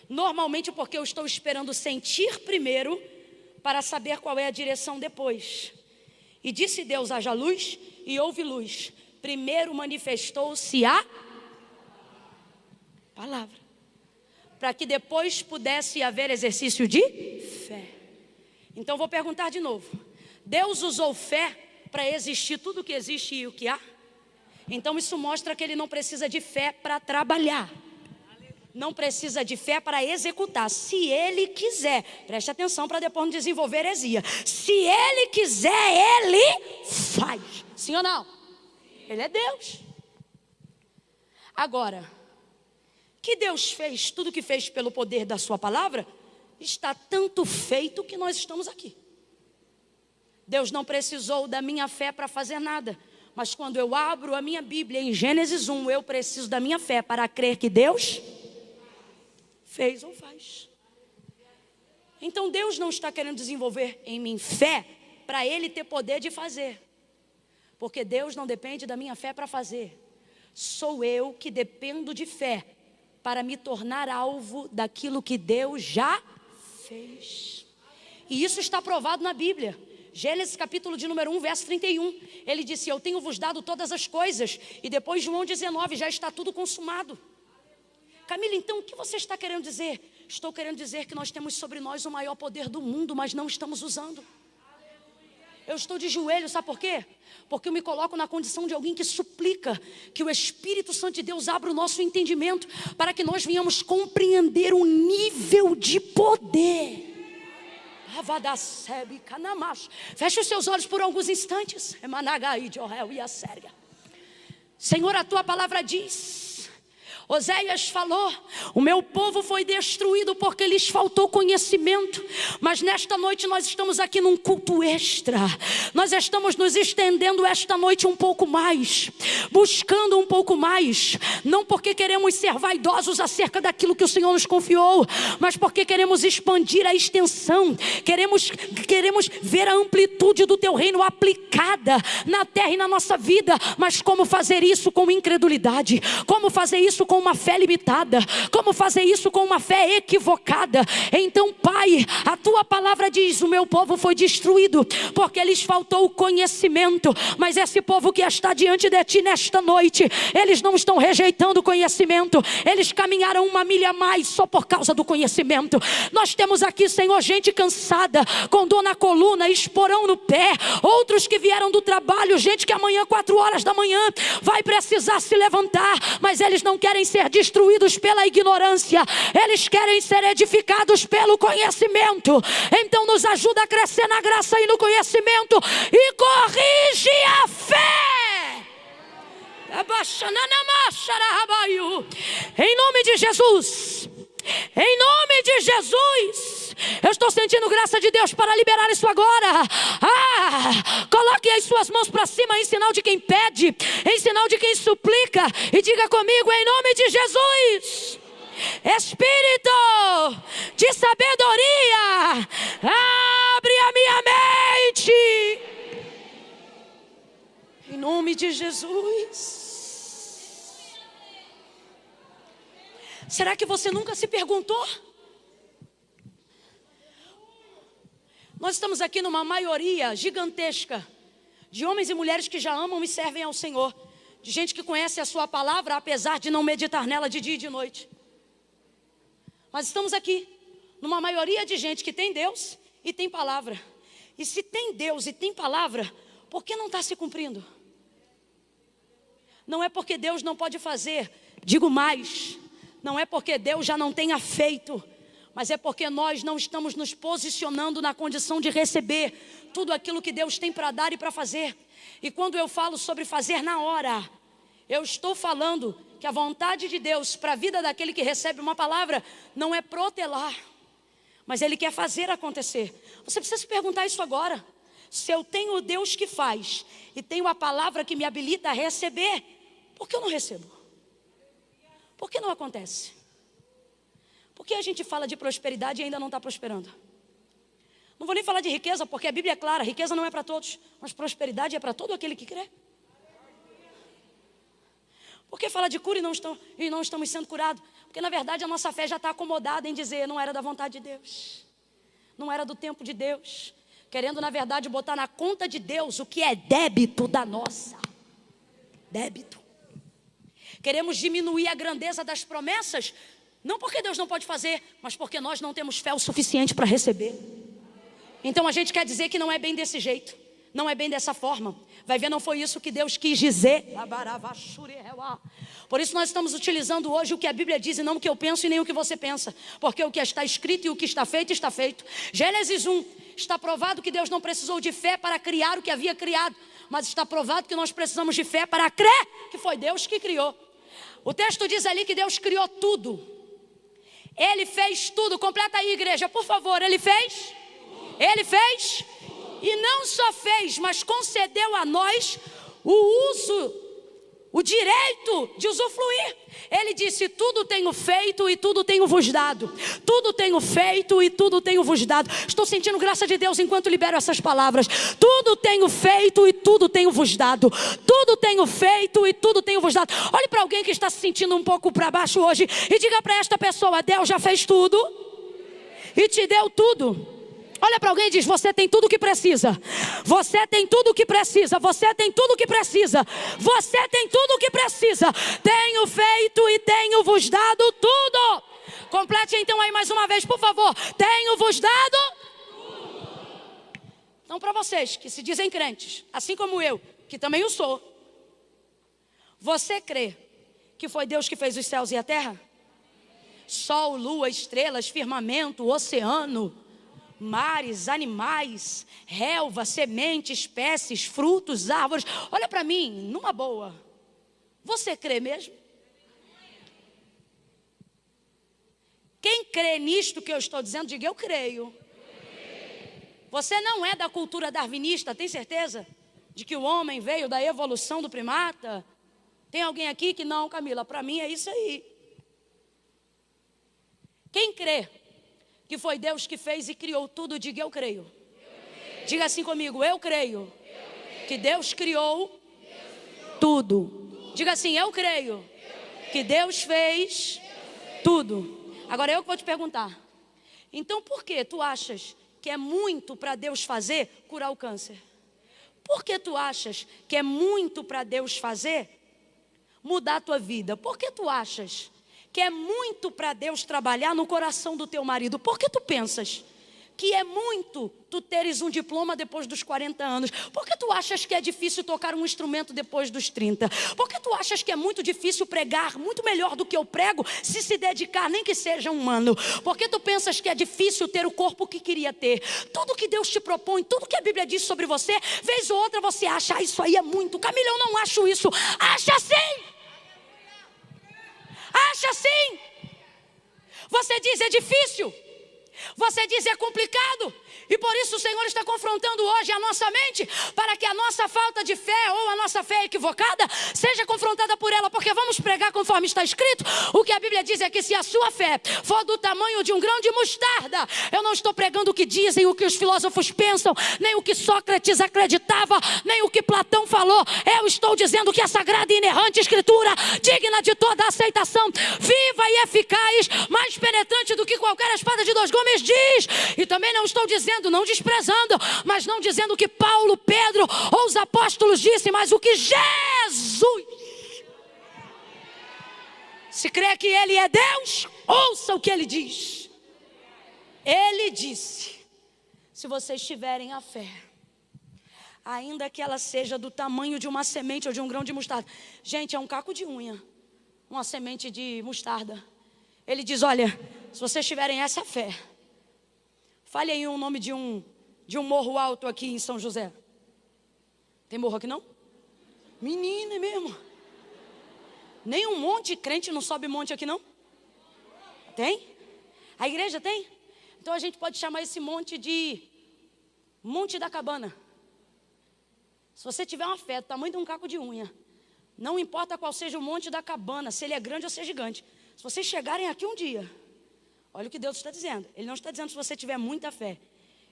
Normalmente porque eu estou esperando sentir primeiro para saber qual é a direção depois. E disse Deus, haja luz, e houve luz. Primeiro manifestou-se a palavra, para que depois pudesse haver exercício de fé. Então vou perguntar de novo. Deus usou fé para existir tudo o que existe e o que há? Então isso mostra que Ele não precisa de fé para trabalhar. Não precisa de fé para executar. Se Ele quiser, preste atenção para depois não desenvolver heresia. Se Ele quiser, Ele faz. Sim ou não? Ele é Deus. Agora, que Deus fez tudo o que fez pelo poder da sua palavra, está tanto feito que nós estamos aqui. Deus não precisou da minha fé para fazer nada. Mas quando eu abro a minha Bíblia em Gênesis 1, eu preciso da minha fé para crer que Deus fez ou faz. Então Deus não está querendo desenvolver em mim fé para Ele ter poder de fazer. Porque Deus não depende da minha fé para fazer. Sou eu que dependo de fé para me tornar alvo daquilo que Deus já fez. E isso está provado na Bíblia. Gênesis capítulo de número 1, verso 31. Ele disse: eu tenho vos dado todas as coisas. E depois João 19, já está tudo consumado. Camila, então o que você está querendo dizer? Estou querendo dizer que nós temos sobre nós o maior poder do mundo, mas não estamos usando. Eu estou de joelho, sabe por quê? Porque eu me coloco na condição de alguém que suplica que o Espírito Santo de Deus abra o nosso entendimento para que nós venhamos compreender o nível de poder. Feche os seus olhos por alguns instantes. Senhor, a tua palavra diz, Oséias falou: o meu povo foi destruído porque lhes faltou conhecimento. Mas nesta noite nós estamos aqui num culto extra. Nós estamos nos estendendo esta noite um pouco mais, buscando um pouco mais. Não porque queremos ser vaidosos acerca daquilo que o Senhor nos confiou, mas porque queremos expandir a extensão. Queremos ver a amplitude do teu reino aplicada na terra e na nossa vida. Mas como fazer isso com incredulidade? Como fazer isso com uma fé limitada? Como fazer isso com uma fé equivocada? Então, Pai, a tua palavra diz: o meu povo foi destruído porque lhes faltou o conhecimento. Mas esse povo que está diante de ti nesta noite, eles não estão rejeitando o conhecimento, eles caminharam uma milha a mais só por causa do conhecimento. Nós temos aqui, Senhor, gente cansada, com dor na coluna, esporão no pé, outros que vieram do trabalho, gente que amanhã 4 horas da manhã vai precisar se levantar, mas eles não querem ser destruídos pela ignorância, eles querem ser edificados pelo conhecimento. Então nos ajuda a crescer na graça e no conhecimento, e corrige a fé. Em nome de Jesus, em nome de Jesus, eu estou sentindo graça de Deus para liberar isso agora. Coloque as suas mãos para cima em sinal de quem pede, em sinal de quem suplica, e diga comigo: em nome de Jesus, Espírito de sabedoria, abre a minha mente. Em nome de Jesus. Será que você nunca se perguntou? Nós estamos aqui numa maioria gigantesca de homens e mulheres que já amam e servem ao Senhor, de gente que conhece a sua palavra, apesar de não meditar nela de dia e de noite. Mas estamos aqui numa maioria de gente que tem Deus e tem palavra. E se tem Deus e tem palavra, por que não está se cumprindo? Não é porque Deus não pode fazer, digo mais, não é porque Deus já não tenha feito, mas é porque nós não estamos nos posicionando na condição de receber tudo aquilo que Deus tem para dar e para fazer. E quando eu falo sobre fazer na hora, eu estou falando que a vontade de Deus para a vida daquele que recebe uma palavra não é protelar, mas Ele quer fazer acontecer. Você precisa se perguntar isso agora. Se eu tenho o Deus que faz e tenho a palavra que me habilita a receber, por que eu não recebo? Por que não acontece? Por que a gente fala de prosperidade e ainda não está prosperando? Não vou nem falar de riqueza, porque a Bíblia é clara: riqueza não é para todos, mas prosperidade é para todo aquele que crê. Por que fala de cura e não estamos sendo curados? Porque na verdade a nossa fé já está acomodada em dizer: não era da vontade de Deus, não era do tempo de Deus, querendo na verdade botar na conta de Deus o que é débito da nossa. Débito. Queremos diminuir a grandeza das promessas, não porque Deus não pode fazer, mas porque nós não temos fé o suficiente para receber. Então a gente quer dizer que não é bem desse jeito, não é bem dessa forma. Vai ver, não foi isso que Deus quis dizer. Por isso nós estamos utilizando hoje o que a Bíblia diz e não o que eu penso e nem o que você pensa. Porque o que está escrito e o que está feito, está feito. Gênesis 1, está provado que Deus não precisou de fé para criar o que havia criado, mas está provado que nós precisamos de fé para crer que foi Deus que criou. O texto diz ali que Deus criou tudo. Ele fez tudo. Completa aí, igreja, por favor. Ele fez? Ele fez? E não só fez, mas concedeu a nós o uso, o direito de usufruir. Ele disse: tudo tenho feito e tudo tenho vos dado. Tudo tenho feito e tudo tenho vos dado. Estou sentindo graça de Deus enquanto libero essas palavras. Tudo tenho feito e tudo tenho vos dado. Tudo tenho feito e tudo tenho vos dado. Olhe para alguém que está se sentindo um pouco para baixo hoje e diga para esta pessoa: Deus já fez tudo e te deu tudo. Olha para alguém e diz: você tem tudo o que precisa. Você tem tudo o que precisa. Você tem tudo o que precisa. Você tem tudo o que precisa. Tenho feito e tenho vos dado tudo. Complete então aí mais uma vez, por favor. Tenho vos dado tudo. Então, para vocês que se dizem crentes, assim como eu, que também o sou, você crê que foi Deus que fez os céus e a terra? Sol, lua, estrelas, firmamento, oceano, mares, animais, relva, sementes, espécies, frutos, árvores. Olha para mim, numa boa. Você crê mesmo? Quem crê nisto que eu estou dizendo, diga eu creio. Você não é da cultura darwinista, tem certeza? De que o homem veio da evolução do primata? Tem alguém aqui que não, Camila, para mim é isso aí. Quem crê que foi Deus que fez e criou tudo, diga eu creio. Diga assim comigo, eu creio que Deus criou tudo. Diga assim, eu creio que Deus fez tudo. Agora eu que vou te perguntar. Então por que tu achas que é muito para Deus fazer curar o câncer? Por que tu achas que é muito para Deus fazer mudar a tua vida? Por que tu achas que é muito para Deus trabalhar no coração do teu marido? Por que tu pensas que é muito tu teres um diploma depois dos 40 anos? Por que tu achas que é difícil tocar um instrumento depois dos 30? Por que tu achas que é muito difícil pregar muito melhor do que eu prego, se dedicar, nem que seja um ano? Por que tu pensas que é difícil ter o corpo que queria ter? Tudo que Deus te propõe, tudo que a Bíblia diz sobre você, vez ou outra você acha, isso aí é muito. Camila, eu não acho isso. Acha sim! Acha sim! Você diz é difícil. Você diz é complicado. E por isso o Senhor está confrontando hoje a nossa mente, para que a nossa falta de fé ou a nossa fé equivocada seja confrontada por ela. Porque vamos pregar conforme está escrito. O que a Bíblia diz é que se a sua fé for do tamanho de um grão de mostarda, eu não estou pregando o que dizem, o que os filósofos pensam, nem o que Sócrates acreditava, nem o que Platão falou. Eu estou dizendo que a sagrada e inerrante escritura, digna de toda aceitação, viva e eficaz, mais penetrante do que qualquer espada de dois gumes, diz. E também não estou dizendo, não desprezando, mas não dizendo o que Paulo, Pedro ou os apóstolos disse, mas o que Jesus. Se crê que Ele é Deus, ouça o que Ele diz. Ele disse, se vocês tiverem a fé, ainda que ela seja do tamanho de uma semente ou de um grão de mostarda. Gente, é um caco de unha, uma semente de mostarda. Ele diz, olha, se vocês tiverem essa fé, fale aí o nome de um morro alto aqui em São José. Tem morro aqui não? Menina, é mesmo. Nem um monte de crente não sobe monte aqui não? Tem? A igreja tem? Então a gente pode chamar esse monte de Monte da Cabana. Se você tiver uma fé do tamanho de um caco de unha, não importa qual seja o Monte da Cabana, se ele é grande ou se é gigante. Se vocês chegarem aqui um dia, olha o que Deus está dizendo. Ele não está dizendo se você tiver muita fé.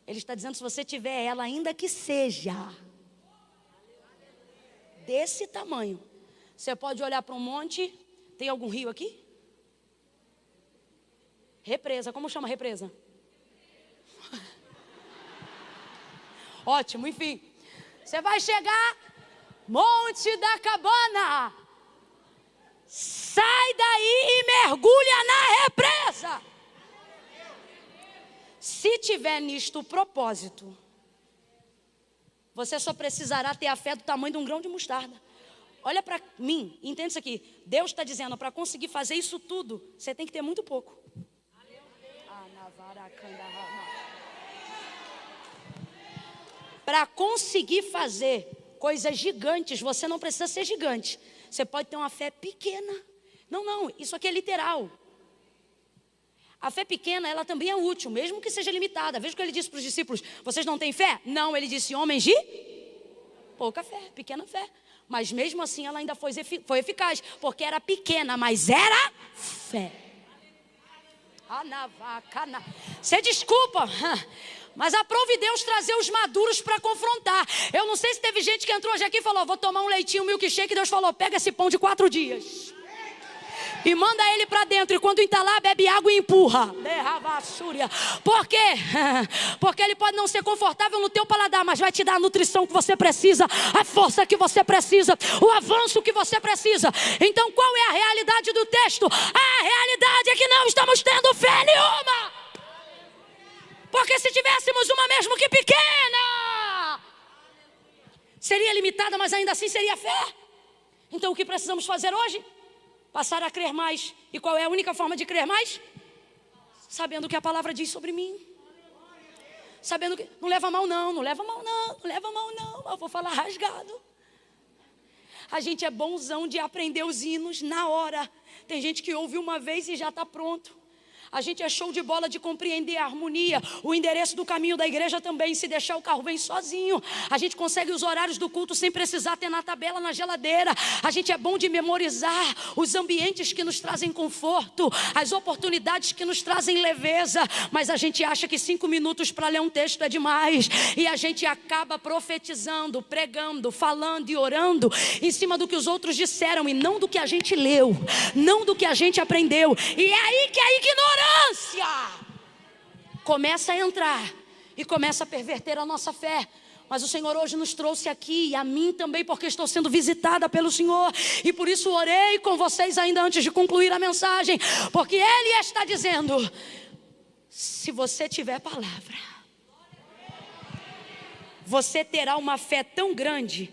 Ele está dizendo se você tiver ela, ainda que seja desse tamanho. Você pode olhar para um monte. Tem algum rio aqui? Represa. Como chama represa? Ótimo, enfim. Você vai chegar, Monte da Cabana. Sai daí e mergulha na represa. Se tiver nisto o propósito, você só precisará ter a fé do tamanho de um grão de mostarda. Olha para mim, entenda isso aqui. Deus está dizendo, para conseguir fazer isso tudo, você tem que ter muito pouco. Para conseguir fazer coisas gigantes, você não precisa ser gigante. Você pode ter uma fé pequena. Não, isso aqui é literal. A fé pequena, ela também é útil, mesmo que seja limitada. Veja o que ele disse para os discípulos. Vocês não têm fé? Não, ele disse, homens de pouca fé, pequena fé. Mas mesmo assim ela ainda foi eficaz, porque era pequena, mas era fé. Você desculpa, mas aprove Deus trazer os maduros para confrontar. Eu não sei se teve gente que entrou hoje aqui e falou, vou tomar um leitinho, um milkshake, e Deus falou, pega esse pão de 4 dias. E manda ele para dentro. E quando entalar, bebe água e empurra. Por quê? Porque ele pode não ser confortável no teu paladar, mas vai te dar a nutrição que você precisa, a força que você precisa, o avanço que você precisa. Então qual é a realidade do texto? A realidade é que não estamos tendo fé nenhuma. Porque se tivéssemos uma mesmo que pequena, seria limitada, mas ainda assim seria fé. Então o que precisamos fazer hoje? Passar a crer mais. E qual é a única forma de crer mais? Sabendo o que a palavra diz sobre mim. Sabendo que... Não leva mal não, não leva mal não, não leva mal não. Eu vou falar rasgado. A gente é bonzão de aprender os hinos na hora. Tem gente que ouve uma vez e já está pronto. A gente é show de bola de compreender a harmonia, o endereço do caminho da igreja também. Se deixar, o carro vem sozinho. A gente consegue os horários do culto sem precisar ter na tabela, na geladeira. A gente é bom de memorizar os ambientes que nos trazem conforto, as oportunidades que nos trazem leveza. Mas a gente acha que 5 minutos para ler um texto é demais. E a gente acaba profetizando, pregando, falando e orando em cima do que os outros disseram e não do que a gente leu, não do que a gente aprendeu. E é aí que a ignorância começa a entrar e começa a perverter a nossa fé. Mas o Senhor hoje nos trouxe aqui, e a mim também, porque estou sendo visitada pelo Senhor. E por isso orei com vocês ainda antes de concluir a mensagem. Porque Ele está dizendo: se você tiver palavra, você terá uma fé tão grande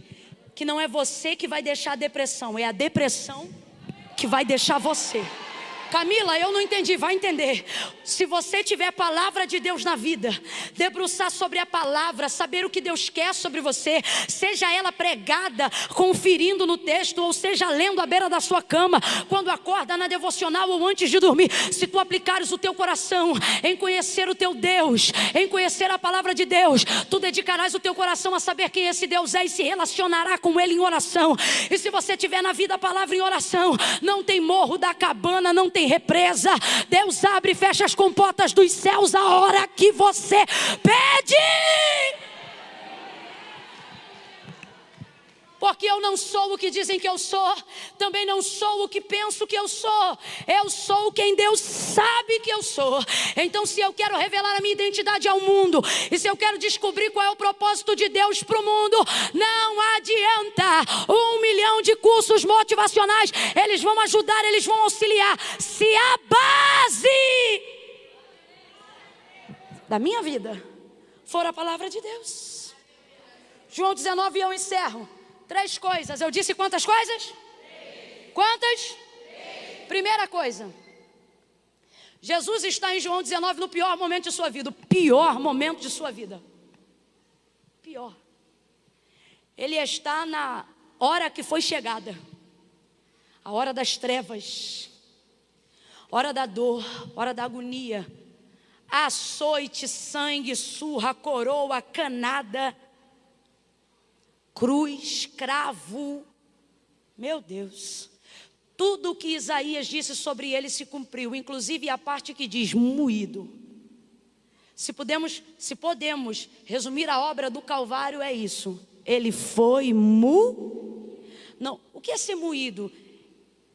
que não é você que vai deixar a depressão, é a depressão que vai deixar você. Camila, eu não entendi, vai entender. Se você tiver palavra de Deus na vida, debruçar sobre a palavra, saber o que Deus quer sobre você, seja ela pregada, conferindo no texto, ou seja lendo à beira da sua cama, quando acorda, na devocional ou antes de dormir, se tu aplicares o teu coração em conhecer o teu Deus, em conhecer a palavra de Deus, tu dedicarás o teu coração a saber quem esse Deus é e se relacionará com Ele em oração. E se você tiver na vida a palavra em oração, não tem morro da cabana, não tem represa. Deus abre e fecha as comportas dos céus a hora que você pede. Porque eu não sou o que dizem que eu sou, também não sou o que penso que eu sou quem Deus sabe que eu sou. Então se eu quero revelar a minha identidade ao mundo, e se eu quero descobrir qual é o propósito de Deus para o mundo, não adianta 1 milhão de cursos motivacionais, eles vão ajudar, eles vão auxiliar, se a base da minha vida for a palavra de Deus. João 19, eu encerro. 3 coisas. Eu disse quantas coisas? 3. Quantas? 3. Primeira coisa. Jesus está em João 19 no pior momento de sua vida. O pior momento de sua vida. Pior. Ele está na hora que foi chegada. A hora das trevas. Hora da dor. Hora da agonia. Açoite, sangue, surra, coroa, canada, cruz, cravo. Meu Deus. Tudo o que Isaías disse sobre ele se cumpriu, inclusive a parte que diz moído. Se podemos resumir a obra do Calvário, é isso. Ele foi Não, o que é ser moído?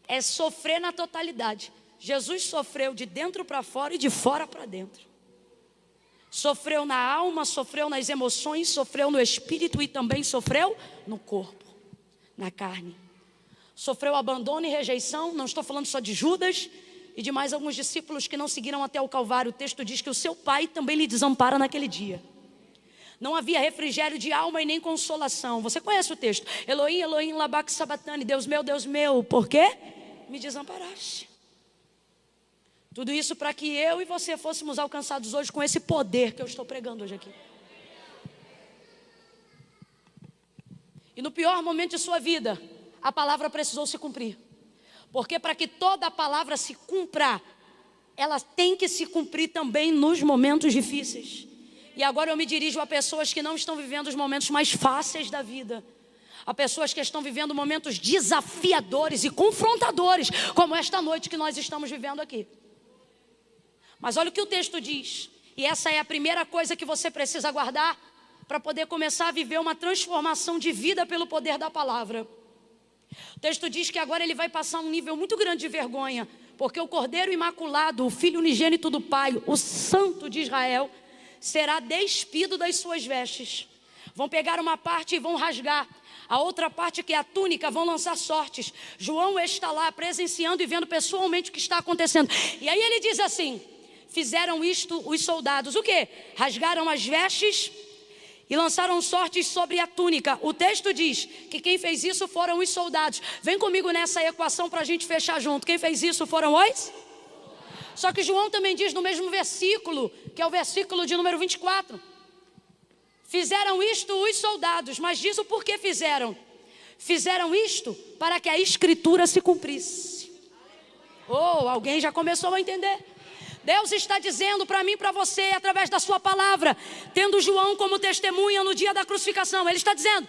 É sofrer na totalidade. Jesus sofreu de dentro para fora e de fora para dentro. Sofreu na alma, sofreu nas emoções, sofreu no espírito e também sofreu no corpo, na carne. Sofreu abandono e rejeição. Não estou falando só de Judas e de mais alguns discípulos que não seguiram até o Calvário. O texto diz que o seu pai também lhe desampara naquele dia. Não havia refrigério de alma e nem consolação. Você conhece o texto? Elohim, Elohim, labak sabatani. Deus meu, por quê me desamparaste? Tudo isso para que eu e você fôssemos alcançados hoje com esse poder que eu estou pregando hoje aqui. E no pior momento de sua vida, a palavra precisou se cumprir. Porque para que toda a palavra se cumpra, ela tem que se cumprir também nos momentos difíceis. E agora eu me dirijo a pessoas que não estão vivendo os momentos mais fáceis da vida. A pessoas que estão vivendo momentos desafiadores e confrontadores, como esta noite que nós estamos vivendo aqui. Mas olha o que o texto diz. E essa é a primeira coisa que você precisa guardar para poder começar a viver uma transformação de vida pelo poder da palavra. O texto diz que agora ele vai passar um nível muito grande de vergonha, porque o Cordeiro Imaculado, o Filho unigênito do Pai, o Santo de Israel, será despido das suas vestes. Vão pegar uma parte e vão rasgar. A outra parte, que é a túnica, vão lançar sortes. João está lá presenciando e vendo pessoalmente o que está acontecendo. E aí ele diz assim: fizeram isto os soldados. O quê? Rasgaram as vestes e lançaram sortes sobre a túnica. O texto diz que quem fez isso foram os soldados. Vem comigo nessa equação para a gente fechar junto. Quem fez isso foram os? Só que João também diz no mesmo versículo, que é o versículo de número 24. Fizeram isto os soldados, mas diz o porquê fizeram. Fizeram isto para que a escritura se cumprisse. Oh, alguém já começou a entender. Deus está dizendo para mim e para você, através da sua palavra, tendo João como testemunha no dia da crucificação. Ele está dizendo,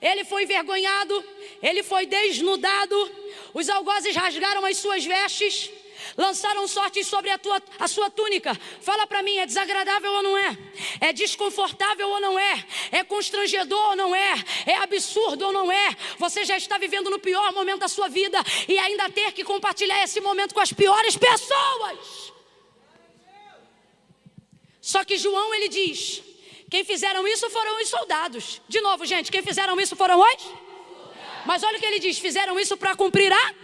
ele foi envergonhado, ele foi desnudado, os algozes rasgaram as suas vestes, lançaram sortes sobre a sua túnica. Fala para mim, é desagradável ou não é? É desconfortável ou não é? É constrangedor ou não é? É absurdo ou não é? Você já está vivendo no pior momento da sua vida e ainda ter que compartilhar esse momento com as piores pessoas. Só que João, ele diz, quem fizeram isso foram os soldados. De novo, gente, quem fizeram isso foram os? Mas olha o que ele diz, fizeram isso para cumprir a...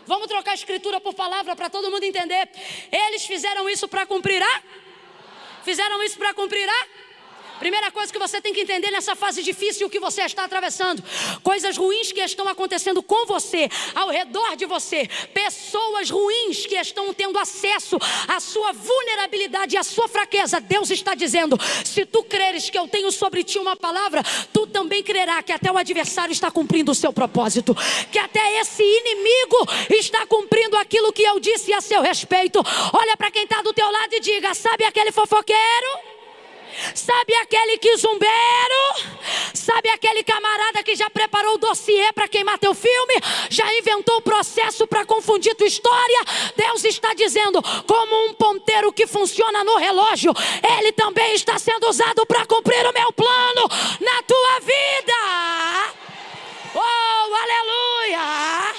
Vamos trocar a escritura por palavra para todo mundo entender. Eles fizeram isso para cumprir a... Fizeram isso para cumprir a... Primeira coisa que você tem que entender nessa fase difícil que você está atravessando. Coisas ruins que estão acontecendo com você, ao redor de você. Pessoas ruins que estão tendo acesso à sua vulnerabilidade e à sua fraqueza. Deus está dizendo, se tu creres que eu tenho sobre ti uma palavra, tu também crerá que até o adversário está cumprindo o seu propósito. Que até esse inimigo está cumprindo aquilo que eu disse a seu respeito. Olha para quem está do teu lado e diga, sabe aquele fofoqueiro? Sabe aquele quizumbeiro? Sabe aquele camarada que já preparou o dossiê para queimar teu filme? Já inventou o processo para confundir tua história? Deus está dizendo, como um ponteiro que funciona no relógio, ele também está sendo usado para cumprir o meu plano na tua vida. Oh, aleluia!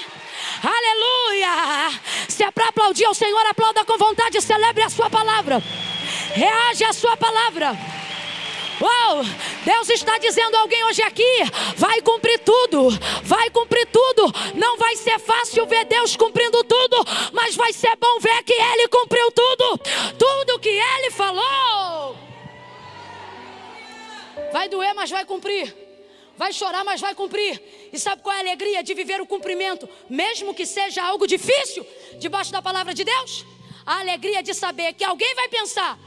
Aleluia! Se é para aplaudir ao Senhor, aplauda com vontade, celebre a sua palavra. Reage à sua palavra. Uau, Deus está dizendo a alguém hoje aqui, vai cumprir tudo, vai cumprir tudo. Não vai ser fácil ver Deus cumprindo tudo, mas vai ser bom ver que Ele cumpriu tudo. Tudo que Ele falou. Vai doer, mas vai cumprir. Vai chorar, mas vai cumprir. E sabe qual é a alegria de viver o cumprimento, mesmo que seja algo difícil, debaixo da palavra de Deus? A alegria de saber que alguém vai pensar,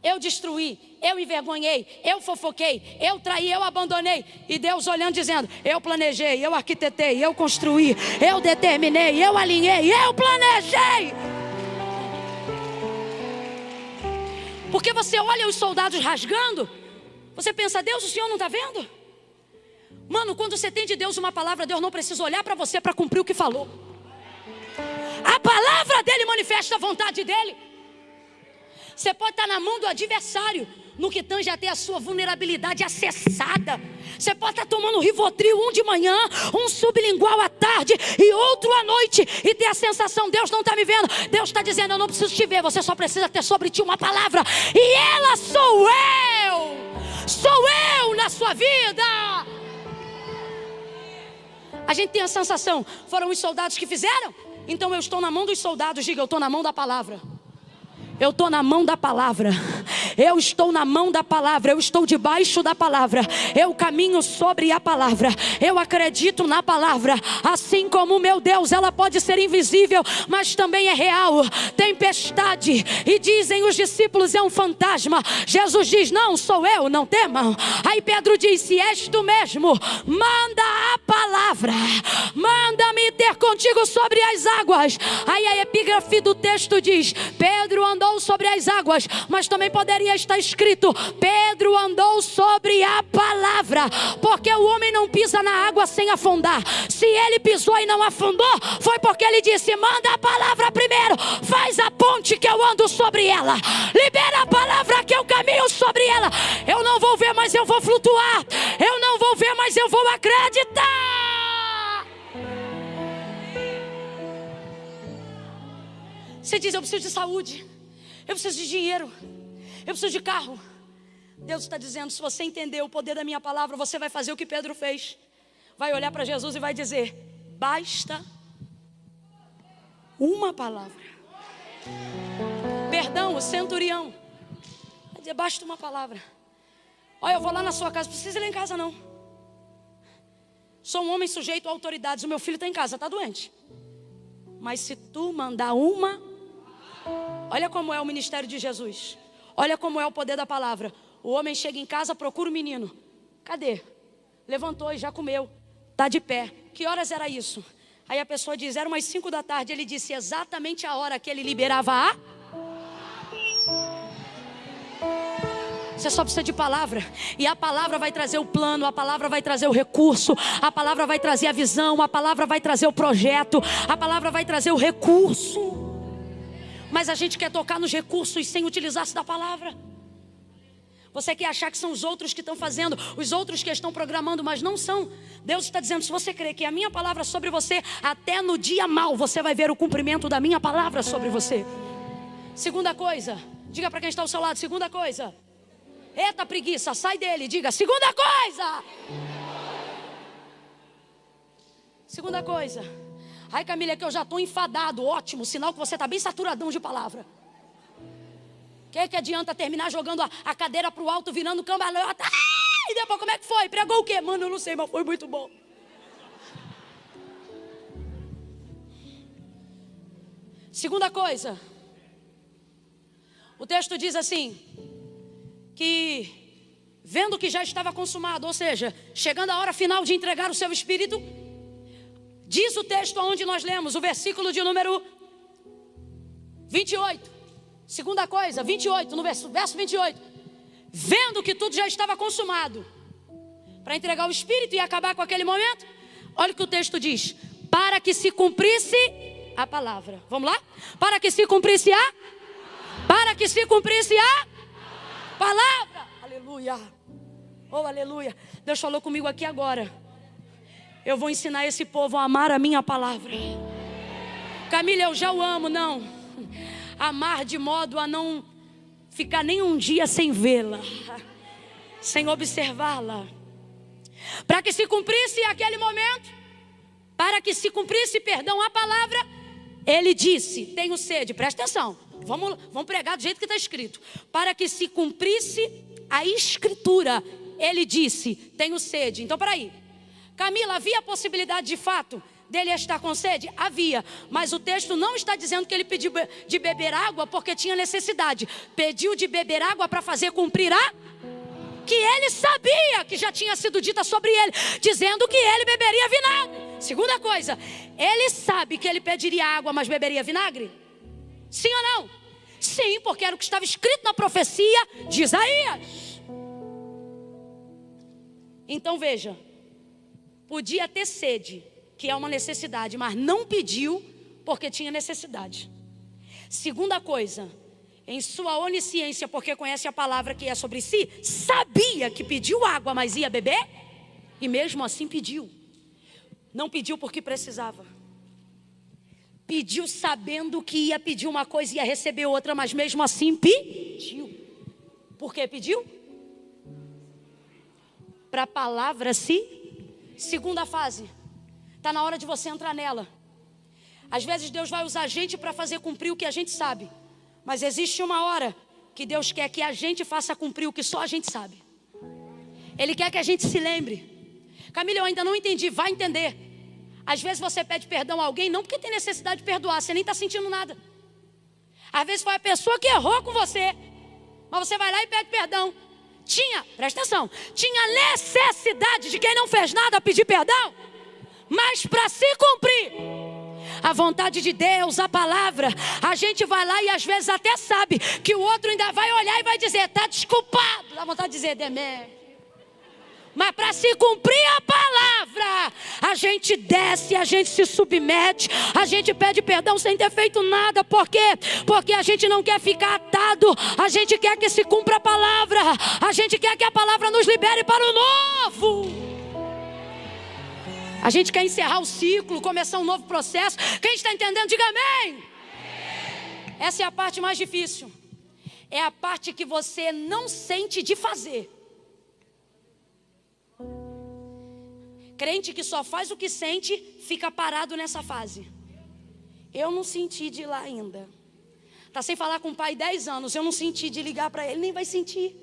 eu destruí, eu envergonhei, eu fofoquei, eu traí, eu abandonei. E Deus olhando dizendo, eu planejei, eu arquitetei, eu construí, eu determinei, eu alinhei, eu planejei. Porque você olha os soldados rasgando, você pensa, Deus, o Senhor não está vendo? Mano, quando você tem de Deus uma palavra, Deus não precisa olhar para você para cumprir o que falou. A palavra dele manifesta a vontade dele. Você pode estar na mão do adversário, no que tange até a sua vulnerabilidade acessada. Você pode estar tomando Rivotril, um de manhã, um sublingual à tarde e outro à noite, e ter a sensação, Deus não está me vendo. Deus está dizendo, eu não preciso te ver, você só precisa ter sobre ti uma palavra. E ela sou eu na sua vida. A gente tem a sensação, foram os soldados que fizeram? Então eu estou na mão dos soldados, diga, eu estou na mão da palavra. Eu estou na mão da palavra. Eu estou na mão da palavra. Eu estou debaixo da palavra. Eu caminho sobre a palavra. Eu acredito na palavra. Assim como meu Deus, ela pode ser invisível, mas também é real. Tempestade, e dizem os discípulos, é um fantasma. Jesus diz, não, sou eu, não temam. Aí Pedro diz, se és tu mesmo, manda a palavra. Manda-me ter contigo sobre as águas. Aí a epígrafe do texto diz, Pedro andou sobre as águas, mas também poderia estar escrito, Pedro andou sobre a palavra, porque o homem não pisa na água sem afundar. Se ele pisou e não afundou, foi porque ele disse, manda a palavra primeiro, faz a ponte que eu ando sobre ela, libera a palavra que eu caminho sobre ela. Eu não vou ver, mas eu vou flutuar. Eu não vou ver, mas eu vou acreditar. Você diz: eu preciso de saúde, eu preciso de dinheiro, eu preciso de carro. Deus está dizendo: se você entender o poder da minha palavra, você vai fazer o que Pedro fez. Vai olhar para Jesus e vai dizer: basta uma palavra. Perdão, o centurião vai dizer: basta uma palavra. Olha, eu vou lá na sua casa, não precisa ir lá em casa não. Sou um homem sujeito a autoridades, o meu filho está em casa, está doente. Mas se tu mandar uma, olha como é o ministério de Jesus. Olha como é o poder da palavra. O homem chega em casa, procura o menino. Cadê? Levantou e já comeu. Está de pé. Que horas era isso? Aí a pessoa diz: eram umas 5 da tarde. Ele disse exatamente a hora que ele liberava a... Você só precisa de palavra. E a palavra vai trazer o plano, a palavra vai trazer o recurso, a palavra vai trazer a visão, a palavra vai trazer o projeto, a palavra vai trazer o recurso. Mas a gente quer tocar nos recursos sem utilizar-se da palavra. Você quer achar que são os outros que estão fazendo, os outros que estão programando, mas não são. Deus está dizendo: se você crê que a minha palavra sobre você, até no dia mau você vai ver o cumprimento da minha palavra sobre você. Segunda coisa, diga para quem está ao seu lado: segunda coisa. Eita preguiça, sai dele, diga: segunda coisa. Segunda coisa. Ai, Camila, é que eu já estou enfadado. Ótimo, sinal que você está bem saturadão de palavra. Que adianta terminar jogando a cadeira para o alto, virando cambalhota? E depois, como é que foi? Pregou o quê? Mano, eu não sei, mas foi muito bom. Segunda coisa. O texto diz assim: que vendo que já estava consumado, ou seja, chegando a hora final de entregar o seu espírito, diz o texto onde nós lemos, o versículo de número 28. Segunda coisa, 28, no verso 28. Vendo que tudo já estava consumado, para entregar o espírito e acabar com aquele momento, olha o que o texto diz: para que se cumprisse a palavra. Vamos lá? Para que se cumprisse a... Para que se cumprisse a palavra. Aleluia. Oh, aleluia. Deus falou comigo aqui agora: eu vou ensinar esse povo a amar a minha palavra. Camila, eu já o amo. Não. Amar de modo a não ficar nem um dia sem vê-la, sem observá-la. Para que se cumprisse aquele momento, para que se cumprisse, perdão, a palavra, ele disse: tenho sede. Presta atenção, vamos pregar do jeito que está escrito. Para que se cumprisse a escritura, ele disse: tenho sede. Então, peraí, Camila, havia a possibilidade de fato dele estar com sede? Havia, mas o texto não está dizendo que ele pediu de beber água porque tinha necessidade. Pediu de beber água para fazer cumprir a... que ele sabia que já tinha sido dita sobre ele, dizendo que ele beberia vinagre. Segunda coisa, ele sabe que ele pediria água, mas beberia vinagre? Sim ou não? Sim, porque era o que estava escrito na profecia de Isaías. Então veja, podia ter sede, que é uma necessidade, mas não pediu porque tinha necessidade. Segunda coisa, em sua onisciência, porque conhece a palavra que é sobre si, sabia que pediu água, mas ia beber, e mesmo assim pediu. Não pediu porque precisava. Pediu sabendo que ia pedir uma coisa e ia receber outra, mas mesmo assim pediu. Por que pediu? Para a palavra se... Segunda fase. Está na hora de você entrar nela. Às vezes Deus vai usar a gente para fazer cumprir o que a gente sabe. Mas existe uma hora que Deus quer que a gente faça cumprir o que só a gente sabe. Ele quer que a gente se lembre. Camila, eu ainda não entendi. Vai entender. Às vezes você pede perdão a alguém, não porque tem necessidade de perdoar, você nem está sentindo nada. Às vezes foi a pessoa que errou com você, mas você vai lá e pede perdão. Presta atenção, tinha necessidade de quem não fez nada pedir perdão, mas para se cumprir a vontade de Deus, a palavra, a gente vai lá e às vezes até sabe que o outro ainda vai olhar e vai dizer: está desculpado. Dá vontade de dizer: demente. Mas para se cumprir a palavra, a gente desce, a gente se submete, a gente pede perdão sem ter feito nada. Por quê? Porque a gente não quer ficar atado, a gente quer que se cumpra a palavra, a gente quer que a palavra nos libere para o novo. A gente quer encerrar o ciclo, começar um novo processo. Quem está entendendo, diga amém. Essa é a parte mais difícil. É a parte que você não sente de fazer. Crente que só faz o que sente, fica parado nessa fase. Eu não senti de ir lá ainda. Está sem falar com o pai 10 anos, eu não senti de ligar para ele, nem vai sentir.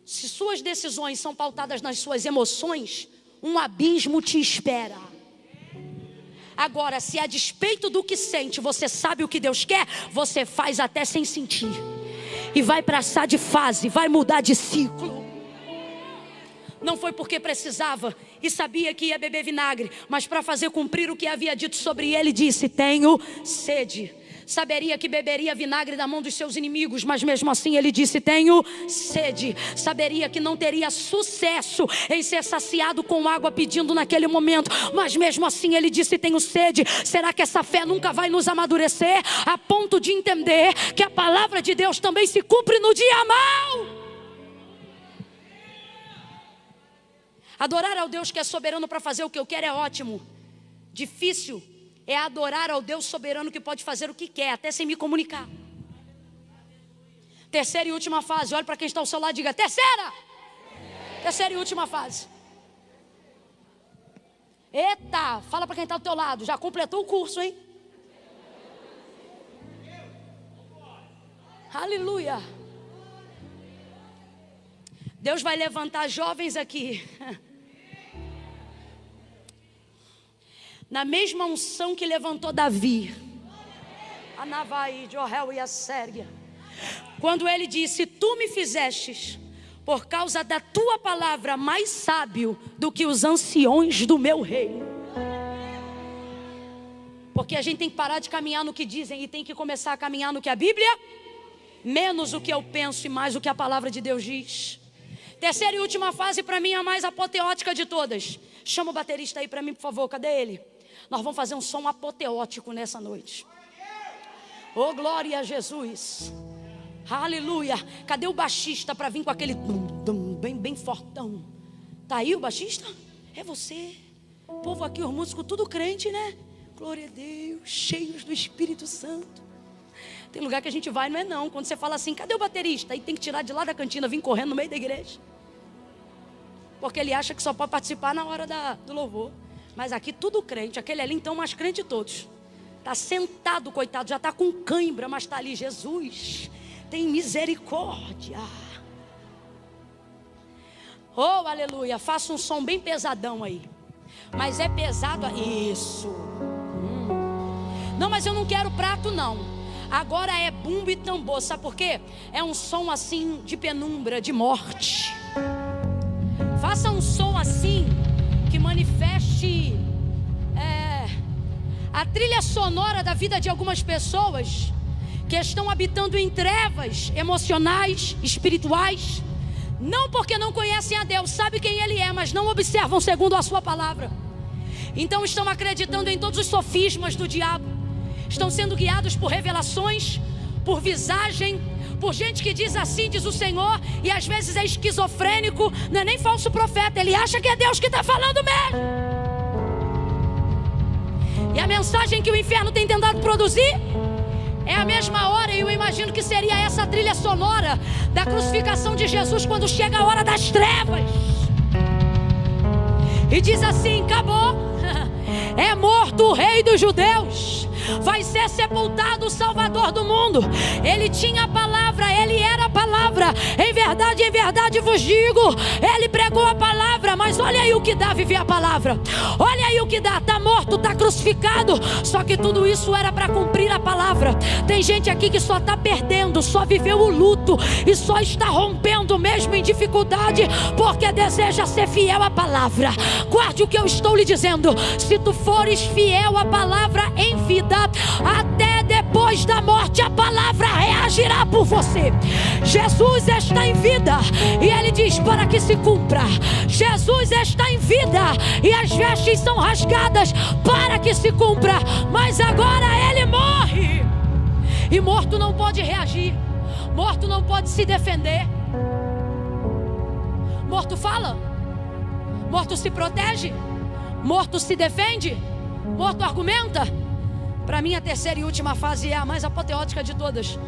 Se suas decisões são pautadas nas suas emoções, um abismo te espera. Agora, se a despeito do que sente, você sabe o que Deus quer, você faz até sem sentir. E vai passar de fase, vai mudar de ciclo. Não foi porque precisava e sabia que ia beber vinagre, mas para fazer cumprir o que havia dito sobre ele, disse: tenho sede. Saberia que beberia vinagre da mão dos seus inimigos, mas mesmo assim ele disse: tenho sede. Saberia que não teria sucesso em ser saciado com água pedindo naquele momento, mas mesmo assim ele disse: tenho sede. Será que essa fé nunca vai nos amadurecer a ponto de entender que a palavra de Deus também se cumpre no dia mau? Adorar ao Deus que é soberano para fazer o que eu quero é ótimo. Difícil é adorar ao Deus soberano que pode fazer o que quer, até sem me comunicar. Terceira e última fase. Olha para quem está ao seu lado e diga: terceira! Terceira e última fase. Eita, fala para quem está ao teu lado. Já completou o curso, hein? Aleluia. Deus vai levantar jovens aqui. Na mesma unção que levantou Davi, a Navai, Jorel e a Sérgia, quando ele disse: tu me fizestes por causa da tua palavra mais sábio do que os anciões do meu reino. Porque a gente tem que parar de caminhar no que dizem e tem que começar a caminhar no que a Bíblia, menos o que eu penso e mais o que a palavra de Deus diz. Terceira e última fase, para mim, a mais apoteótica de todas. Chama o baterista aí para mim, por favor. Cadê ele? Nós vamos fazer um som apoteótico nessa noite. Oh, glória a Jesus. Aleluia. Cadê o baixista para vir com aquele bem fortão? Tá aí o baixista? É você. O povo aqui, os músicos, tudo crente, né? Glória a Deus, cheios do Espírito Santo. Tem lugar que a gente vai, não é não. Quando você fala assim: cadê o baterista? Aí tem que tirar de lá da cantina, vir correndo no meio da igreja. Porque ele acha que só pode participar na hora do louvor. Mas aqui tudo crente. Aquele ali então mais crente de todos. Está sentado, coitado, já está com cãibra, mas está ali: Jesus, tem misericórdia. Oh, aleluia. Faça um som bem pesadão aí. Mas é pesado. Isso. Não, mas eu não quero prato não. Agora é bumbo e tambor. Sabe por quê? É um som assim de penumbra, de morte. Faça um som assim que manifeste a trilha sonora da vida de algumas pessoas que estão habitando em trevas emocionais, espirituais, não porque não conhecem a Deus, sabem quem Ele é, mas não observam segundo a sua palavra. Então estão acreditando em todos os sofismas do diabo, estão sendo guiados por revelações, por visagem, por gente que diz assim, diz o Senhor, e às vezes é esquizofrênico, não é nem falso profeta, ele acha que é Deus que está falando mesmo. E a mensagem que o inferno tem tentado produzir é a mesma hora, e eu imagino que seria essa trilha sonora da crucificação de Jesus quando chega a hora das trevas. E diz assim: acabou, é morto o rei dos judeus, vai ser sepultado o Salvador do mundo. Ele tinha a palavra, ele era a palavra. Em verdade vos digo, ele pregou a palavra. Mas olha aí o que dá viver a palavra. Olha aí o que dá, está morto, está crucificado. Só que tudo isso era para cumprir a palavra. Tem gente aqui que só está perdendo, só viveu o luto e só está rompendo mesmo em dificuldade, porque deseja ser fiel à palavra. Guarde o que eu estou lhe dizendo: se tu fores fiel à palavra em vida, até depois da morte a palavra reagirá por você. Jesus está em vida e ele diz para que se cumpra. Jesus está em vida e as vestes são rasgadas para que se cumpra. Mas agora ele morre, e morto não pode reagir, morto não pode se defender. Morto fala, morto se protege, morto se defende, morto argumenta. Para mim, a terceira e última fase é a mais apoteótica de todas.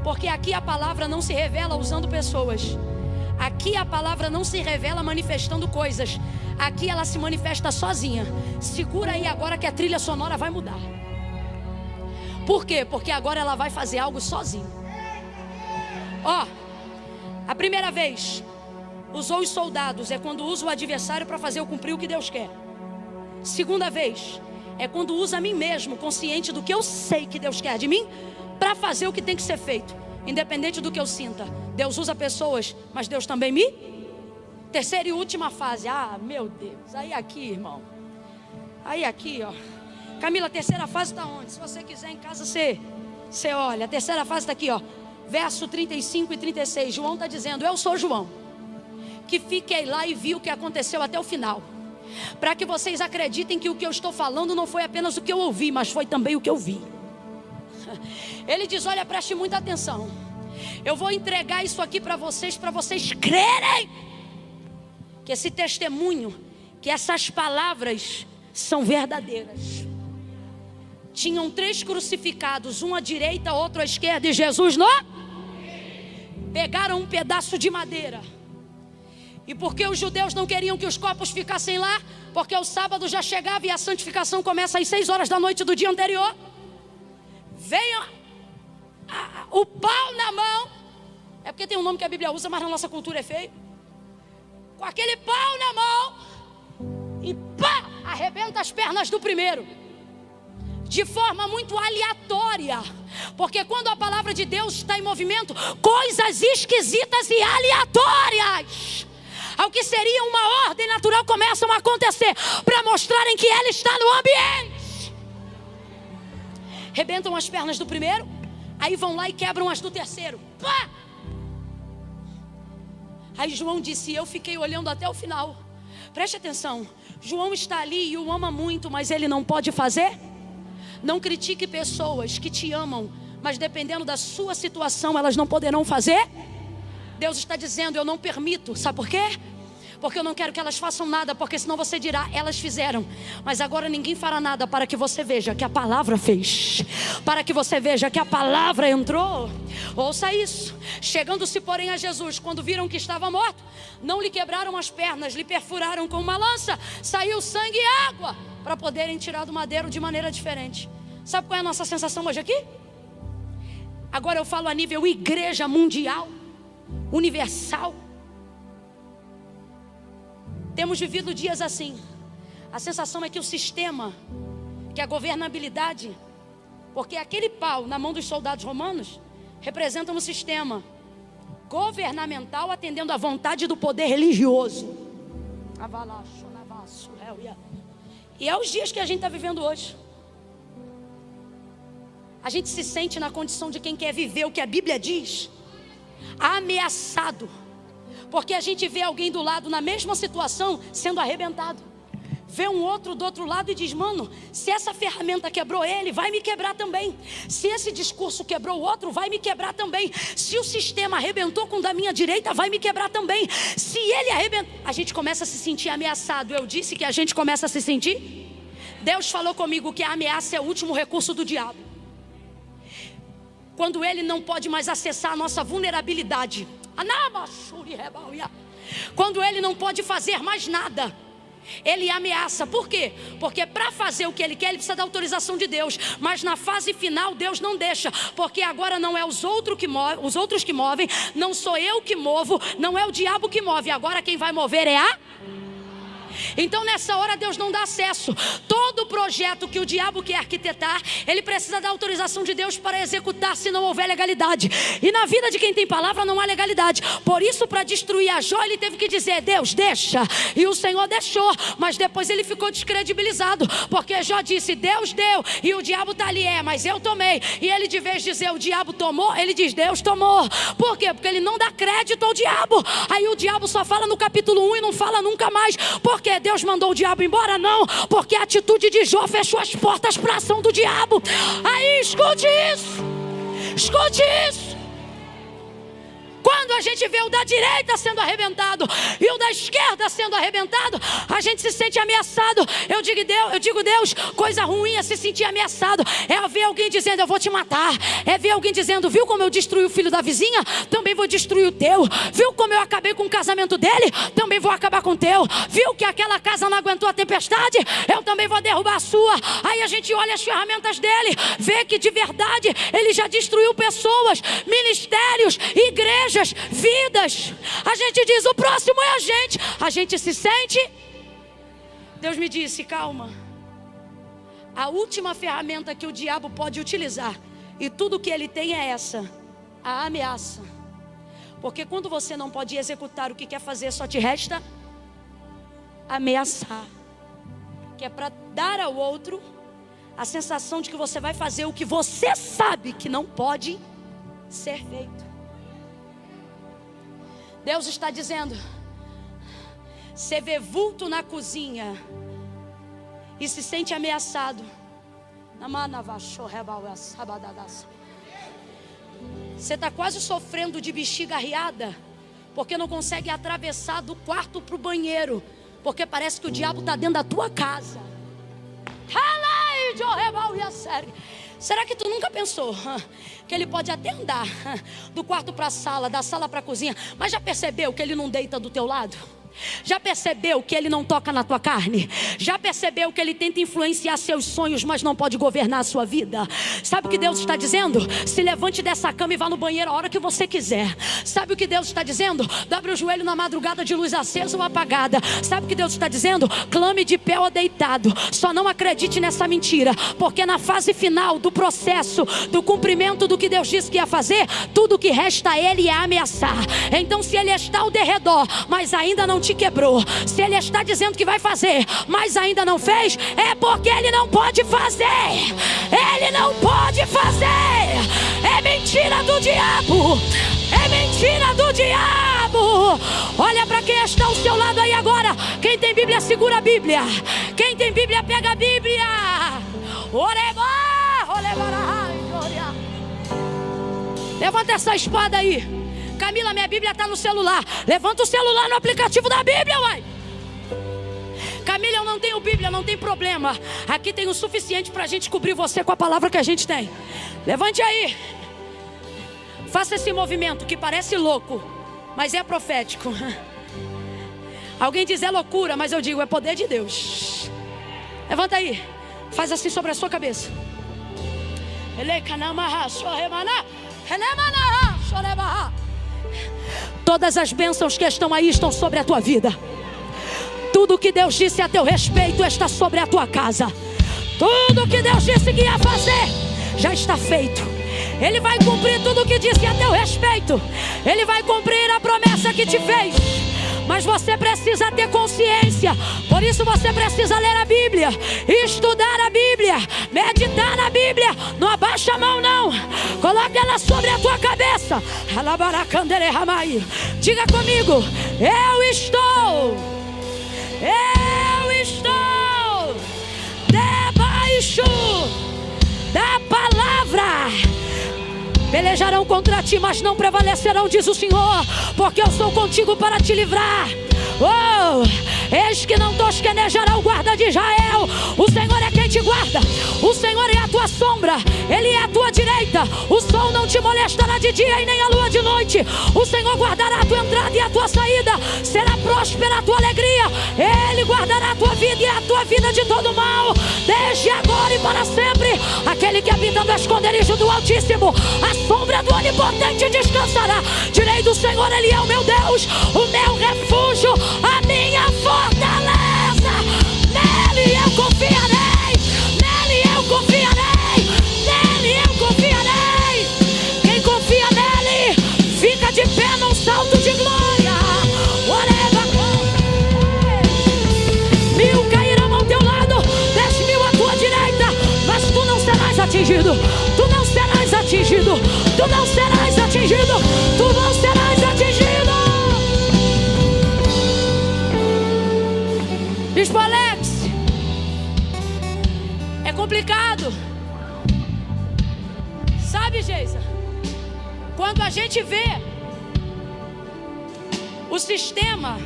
Porque aqui a palavra não se revela usando pessoas. Aqui a palavra não se revela manifestando coisas. Aqui ela se manifesta sozinha. Segura aí agora que a trilha sonora vai mudar. Por quê? Porque agora ela vai fazer algo sozinha. Ó, a primeira vez usou os soldados é quando usa o adversário para fazer eu cumprir o que Deus quer. Segunda vez é quando usa a mim mesmo, consciente do que eu sei que Deus quer de mim, para fazer o que tem que ser feito, independente do que eu sinta. Deus usa pessoas, mas Deus também me... Terceira e última fase. Ah, meu Deus. Aí aqui, irmão. Aí aqui, ó. Camila, a terceira fase está onde? Se você quiser em casa, você olha. A terceira fase está aqui, ó. Verso 35 e 36. João está dizendo: eu sou João, que fiquei lá e vi o que aconteceu até o final, para que vocês acreditem que o que eu estou falando não foi apenas o que eu ouvi, mas foi também o que eu vi. Ele diz: olha, preste muita atenção. Eu vou entregar isso aqui para vocês crerem que esse testemunho, que essas palavras são verdadeiras. Tinham 3 crucificados, um à direita, outro à esquerda, e Jesus pegaram um pedaço de madeira. E porque os judeus não queriam que os corpos ficassem lá, porque o sábado já chegava e a santificação começa às 6 horas da noite do dia anterior, veio o pau na mão. É porque tem um nome que a Bíblia usa, mas na nossa cultura é feio. Com aquele pau na mão, e pá, arrebenta as pernas do primeiro, de forma muito aleatória. Porque quando a palavra de Deus está em movimento, coisas esquisitas e aleatórias, ao que seria uma ordem natural, começam a acontecer, para mostrarem que ela está no ambiente. Rebentam as pernas do primeiro, aí vão lá e quebram as do terceiro. Pá! Aí João disse: eu fiquei olhando até o final. Preste atenção, João está ali e o ama muito, mas ele não pode fazer. Não critique pessoas que te amam, mas dependendo da sua situação, elas não poderão fazer. Deus está dizendo: eu não permito. Sabe por quê? Porque eu não quero que elas façam nada, porque senão você dirá: elas fizeram. Mas agora ninguém fará nada, para que você veja que a palavra fez, para que você veja que a palavra entrou. Ouça isso. Chegando-se porém a Jesus, quando viram que estava morto, não lhe quebraram as pernas, lhe perfuraram com uma lança, saiu sangue e água, para poderem tirar do madeiro de maneira diferente. Sabe qual é a nossa sensação hoje aqui? Agora eu falo a nível igreja mundial, universal. Temos vivido dias assim. A sensação é que o sistema, que a governabilidade, porque aquele pau na mão dos soldados romanos representa um sistema governamental atendendo à vontade do poder religioso. E é os dias que a gente está vivendo hoje. A gente se sente na condição de quem quer viver o que a Bíblia diz, ameaçado, porque a gente vê alguém do lado na mesma situação sendo arrebentado. Vê um outro do outro lado e diz: mano, se essa ferramenta quebrou ele, vai me quebrar também. Se esse discurso quebrou o outro, vai me quebrar também. Se o sistema arrebentou com o da minha direita, vai me quebrar também. Se ele arrebentou, a gente começa a se sentir ameaçado. Eu disse que a gente começa a se sentir. Deus falou comigo que a ameaça é o último recurso do diabo. Quando ele não pode mais acessar a nossa vulnerabilidade, quando ele não pode fazer mais nada, ele ameaça. Por quê? Porque para fazer o que ele quer, ele precisa da autorização de Deus. Mas na fase final, Deus não deixa. Porque agora não é os outros que movem, não sou eu que movo, não é o diabo que move. Agora quem vai mover é a... Então nessa hora Deus não dá acesso. Todo projeto que o diabo quer arquitetar, ele precisa da autorização de Deus para executar, se não houver legalidade. E na vida de quem tem palavra não há legalidade. Por isso, para destruir a Jó, ele teve que dizer: Deus, deixa. E o Senhor deixou. Mas depois ele ficou descredibilizado, porque Jó disse: Deus deu. E o diabo está ali: mas eu tomei. E ele, de vez de dizer o diabo tomou, ele diz: Deus tomou. Por quê? Porque ele não dá crédito ao diabo. Aí o diabo só fala no capítulo 1 e não fala nunca mais. Por quê? Deus mandou o diabo embora? Não, porque a atitude de Jó fechou as portas para a ação do diabo. Aí escute isso. Escute isso. Quando a gente vê o da direita sendo arrebentado e o da esquerda sendo arrebentado, a gente se sente ameaçado. Eu digo, Deus, coisa ruim é se sentir ameaçado. É ver alguém dizendo, eu vou te matar. É ver alguém dizendo, viu como eu destruí o filho da vizinha? Também vou destruir o teu. Viu como eu acabei com o casamento dele? Também vou acabar com o teu. Viu que aquela casa não aguentou a tempestade? Eu também vou derrubar a sua. Aí a gente olha as ferramentas dele, vê que de verdade ele já destruiu pessoas, ministérios, igrejas, vidas. A gente diz, o próximo é a gente. A gente se sente. Deus me disse, calma. A última ferramenta que o diabo pode utilizar, e tudo que ele tem é essa, a ameaça. Porque quando você não pode executar o que quer fazer, só te resta ameaçar. Que é para dar ao outro a sensação de que você vai fazer o que você sabe que não pode ser feito. Deus está dizendo, você vê vulto na cozinha e se sente ameaçado. Você está quase sofrendo de bexiga arriada, porque não consegue atravessar do quarto para o banheiro, porque parece que o diabo está dentro da tua casa. Será que tu nunca pensou que ele pode até andar do quarto para a sala, da sala para a cozinha, mas já percebeu que ele não deita do teu lado? Já percebeu que ele não toca na tua carne? Já percebeu que ele tenta influenciar seus sonhos, mas não pode governar a sua vida? Sabe o que Deus está dizendo? Se levante dessa cama e vá no banheiro a hora que você quiser. Sabe o que Deus está dizendo? Dobre o joelho na madrugada de luz acesa ou apagada. Sabe o que Deus está dizendo? Clame de pé ou deitado. Só não acredite nessa mentira, porque na fase final do processo, do cumprimento do que Deus disse que ia fazer, tudo que resta a ele é ameaçar. Então, se ele está ao derredor, mas ainda não te quebrou, se ele está dizendo que vai fazer, mas ainda não fez, é porque ele não pode fazer. Ele não pode fazer. É mentira do diabo. É mentira do diabo. Olha para quem está ao seu lado aí agora. Quem tem Bíblia, segura a Bíblia. Quem tem Bíblia, pega a Bíblia. Levanta essa espada aí. Camila, minha Bíblia está no celular. Levanta o celular no aplicativo da Bíblia, uai. Camila, eu não tenho Bíblia, não tem problema. Aqui tem o suficiente para a gente cobrir você com a palavra que a gente tem. Levante aí. Faça esse movimento que parece louco, mas é profético. Alguém diz é loucura, mas eu digo é poder de Deus. Levanta aí. Faz assim sobre a sua cabeça. Todas as bênçãos que estão aí estão sobre a tua vida. Tudo que Deus disse a teu respeito está sobre a tua casa. Tudo que Deus disse que ia fazer já está feito. Ele vai cumprir tudo o que disse a teu respeito. Ele vai cumprir a promessa que te fez. Mas você precisa ter consciência. Por isso você precisa ler a Bíblia, estudar a Bíblia, meditar na Bíblia. Não abaixa a mão não. Coloca ela sobre a tua cabeça. Diga comigo: eu estou debaixo da palavra. Pelejarão contra ti, mas não prevalecerão, diz o Senhor, porque eu sou contigo para te livrar. Eis que não tosquenejará o guarda de Israel. O Senhor é quem te guarda. O Senhor é a tua sombra. Ele é a tua direita. O sol não te molestará de dia e nem a lua de noite. O Senhor guardará a tua entrada e a tua saída. Será próspera a tua alegria. Ele guardará a tua vida e a tua vida de todo mal, desde agora e para sempre. Aquele que habita no esconderijo do Altíssimo, a sombra do Onipotente descansará. Direi do Senhor, Ele é o meu Deus, o meu refúgio, a minha fortaleza. Nele eu confiarei. Nele eu confiarei. Nele eu confiarei. Quem confia nele fica de pé num salto de glória. Mil cairão ao teu lado, 10.000 à tua direita, mas tu não serás atingido. Tu não serás atingido. Tu não serás atingido. Tu não serás atingido. Bispo Alex, é complicado. Sabe, Geisa, quando a gente vê o sistema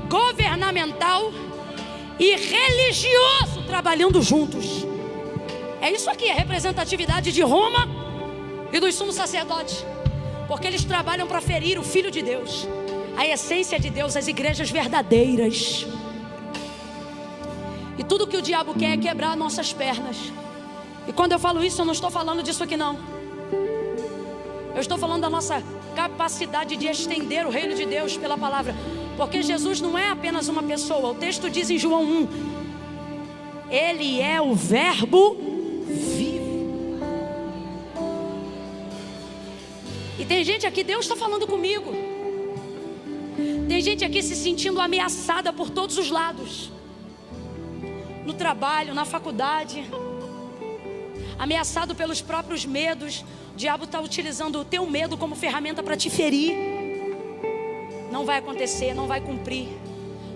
governamental e religioso trabalhando juntos. É isso aqui, a representatividade de Roma e dos sumos sacerdotes, porque eles trabalham para ferir o Filho de Deus, a essência de Deus, as igrejas verdadeiras. E tudo que o diabo quer é quebrar nossas pernas. E quando eu falo isso, eu não estou falando disso aqui não. Eu estou falando da nossa capacidade de estender o reino de Deus pela palavra. Porque Jesus não é apenas uma pessoa. O texto diz em João 1: Ele é o verbo vivo. E tem gente aqui, Deus está falando comigo. Tem gente aqui se sentindo ameaçada por todos os lados. No trabalho, na faculdade, ameaçado pelos próprios medos. O diabo está utilizando o teu medo como ferramenta para te ferir. Não vai acontecer, não vai cumprir.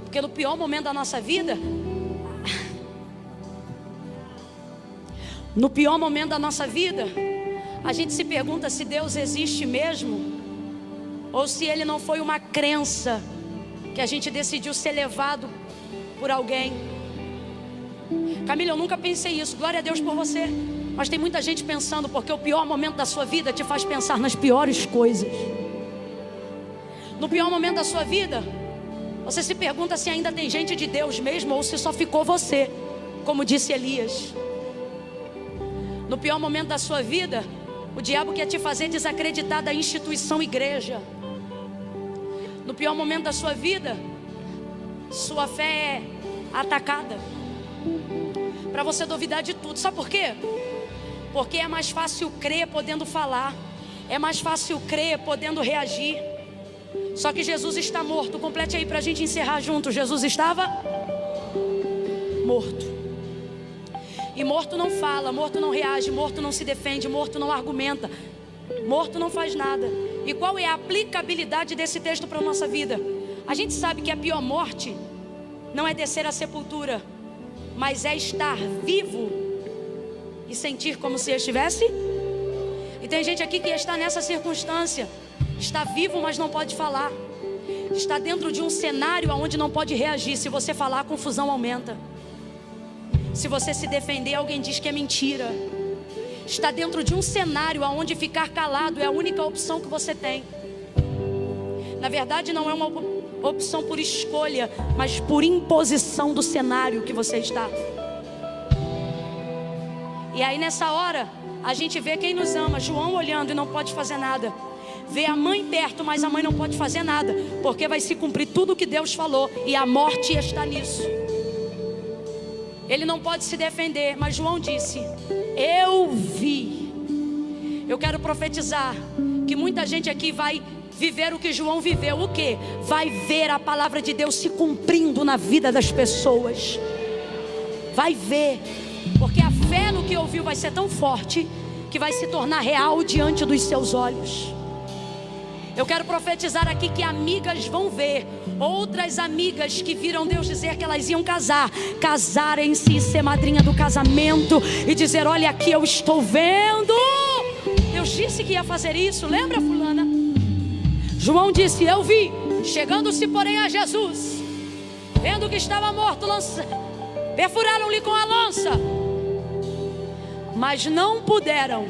Porque no pior momento da nossa vida, a gente se pergunta se Deus existe mesmo, ou se Ele não foi uma crença que a gente decidiu ser levado por alguém. Camila, eu nunca pensei isso, glória a Deus por você. Mas tem muita gente pensando, porque o pior momento da sua vida te faz pensar nas piores coisas. No pior momento da sua vida, você se pergunta se ainda tem gente de Deus mesmo, ou se só ficou você, como disse Elias. No pior momento da sua vida, o diabo quer te fazer desacreditar da instituição igreja. No pior momento da sua vida, sua fé é atacada, para você duvidar de tudo. Sabe por quê? Porque é mais fácil crer podendo falar, é mais fácil crer podendo reagir. Só que Jesus está morto. Complete aí para a gente encerrar junto. Jesus estava morto. E morto não fala, morto não reage, morto não se defende, morto não argumenta, morto não faz nada. E qual é a aplicabilidade desse texto para a nossa vida? A gente sabe que a pior morte não é descer à sepultura, mas é estar vivo e sentir como se estivesse. E tem gente aqui que está nessa circunstância. Está vivo, mas não pode falar. Está dentro de um cenário onde não pode reagir. Se você falar, a confusão aumenta. Se você se defender, alguém diz que é mentira. Está dentro de um cenário onde ficar calado é a única opção que você tem. Na verdade, não é uma opção por escolha, mas por imposição do cenário que você está. E aí nessa hora, a gente vê quem nos ama. João olhando e não pode fazer nada. Vê a mãe perto, mas a mãe não pode fazer nada, porque vai se cumprir tudo o que Deus falou, e a morte está nisso. Ele não pode se defender, mas João disse: eu vi. Eu quero profetizar que muita gente aqui vai viver o que João viveu. O quê? Vai ver a palavra de Deus se cumprindo na vida das pessoas. Vai ver, porque a fé no que ouviu vai ser tão forte que vai se tornar real diante dos seus olhos. Eu quero profetizar aqui que amigas vão ver outras amigas que viram Deus dizer que elas iam casarem-se e ser madrinha do casamento e dizer: olha aqui, eu estou vendo, Deus disse que ia fazer isso. Lembra, fulana? João disse: eu vi. Chegando-se porém a Jesus, vendo que estava morto, perfuraram-lhe com a lança, mas não puderam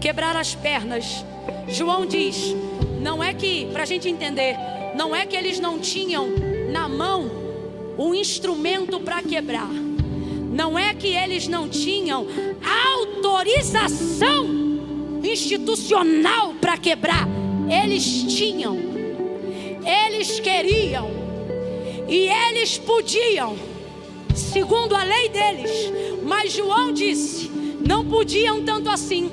quebrar as pernas. João diz, não é que, para a gente entender, não é que eles não tinham na mão um instrumento para quebrar, não é que eles não tinham autorização institucional para quebrar. Eles tinham, eles queriam e eles podiam, segundo a lei deles. Mas João disse, não podiam tanto assim,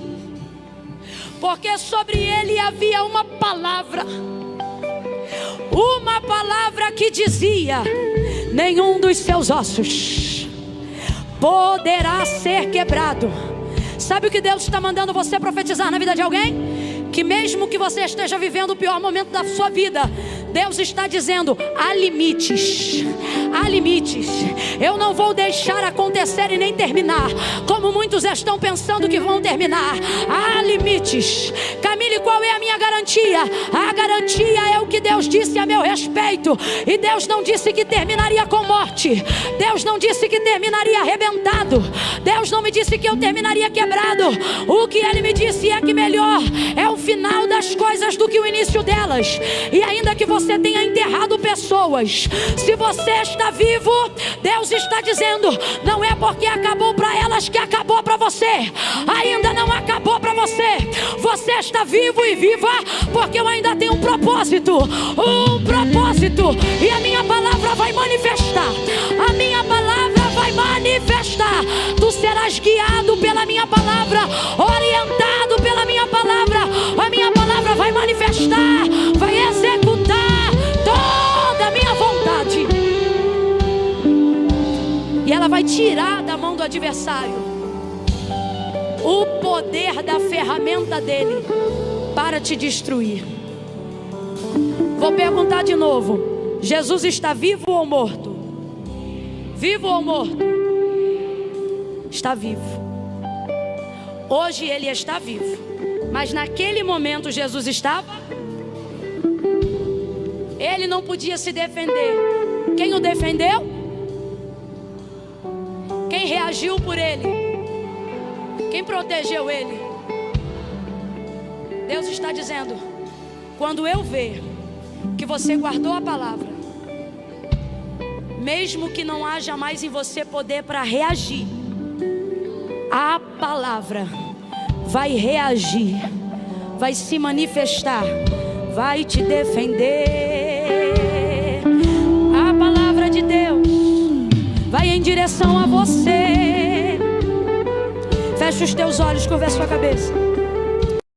porque sobre ele havia uma palavra que dizia: nenhum dos seus ossos poderá ser quebrado. Sabe o que Deus está mandando você profetizar na vida de alguém? Que mesmo que você esteja vivendo o pior momento da sua vida, Deus está dizendo: há limites, há limites. Eu não vou deixar acontecer e nem terminar como muitos estão pensando que vão terminar. Há limites. Camila, Camille, qual é a minha garantia? A garantia é o que Deus disse a meu respeito. E Deus não disse que terminaria com morte. Deus não disse que terminaria arrebentado. Deus não me disse que eu terminaria quebrado. O que Ele me disse é que melhor é o final das coisas do que o início delas. E ainda que você tenha enterrado pessoas, se você está vivo, Deus está dizendo, não é porque acabou para elas que acabou para você. Ainda não acabou para você. Você está vivo e viva porque eu ainda tenho um propósito. Um propósito. E a minha palavra vai manifestar. A minha palavra vai manifestar. Tu serás guiado pela minha palavra, orientado pela minha palavra. A minha palavra vai manifestar, vai executar toda a minha vontade. E ela vai tirar da mão do adversário o poder da ferramenta dele para te destruir. Vou perguntar de novo: Jesus está vivo ou morto? Vivo ou morto? Está vivo. Hoje ele está vivo, mas naquele momento Jesus estava. Ele não podia se defender. Quem o defendeu? Quem reagiu por ele? Quem protegeu ele? Deus está dizendo: quando eu ver que você guardou a palavra, mesmo que não haja mais em você poder para reagir, a palavra vai reagir, vai se manifestar, vai te defender. A palavra de Deus vai em direção a você. Fecha os teus olhos, curva a sua cabeça.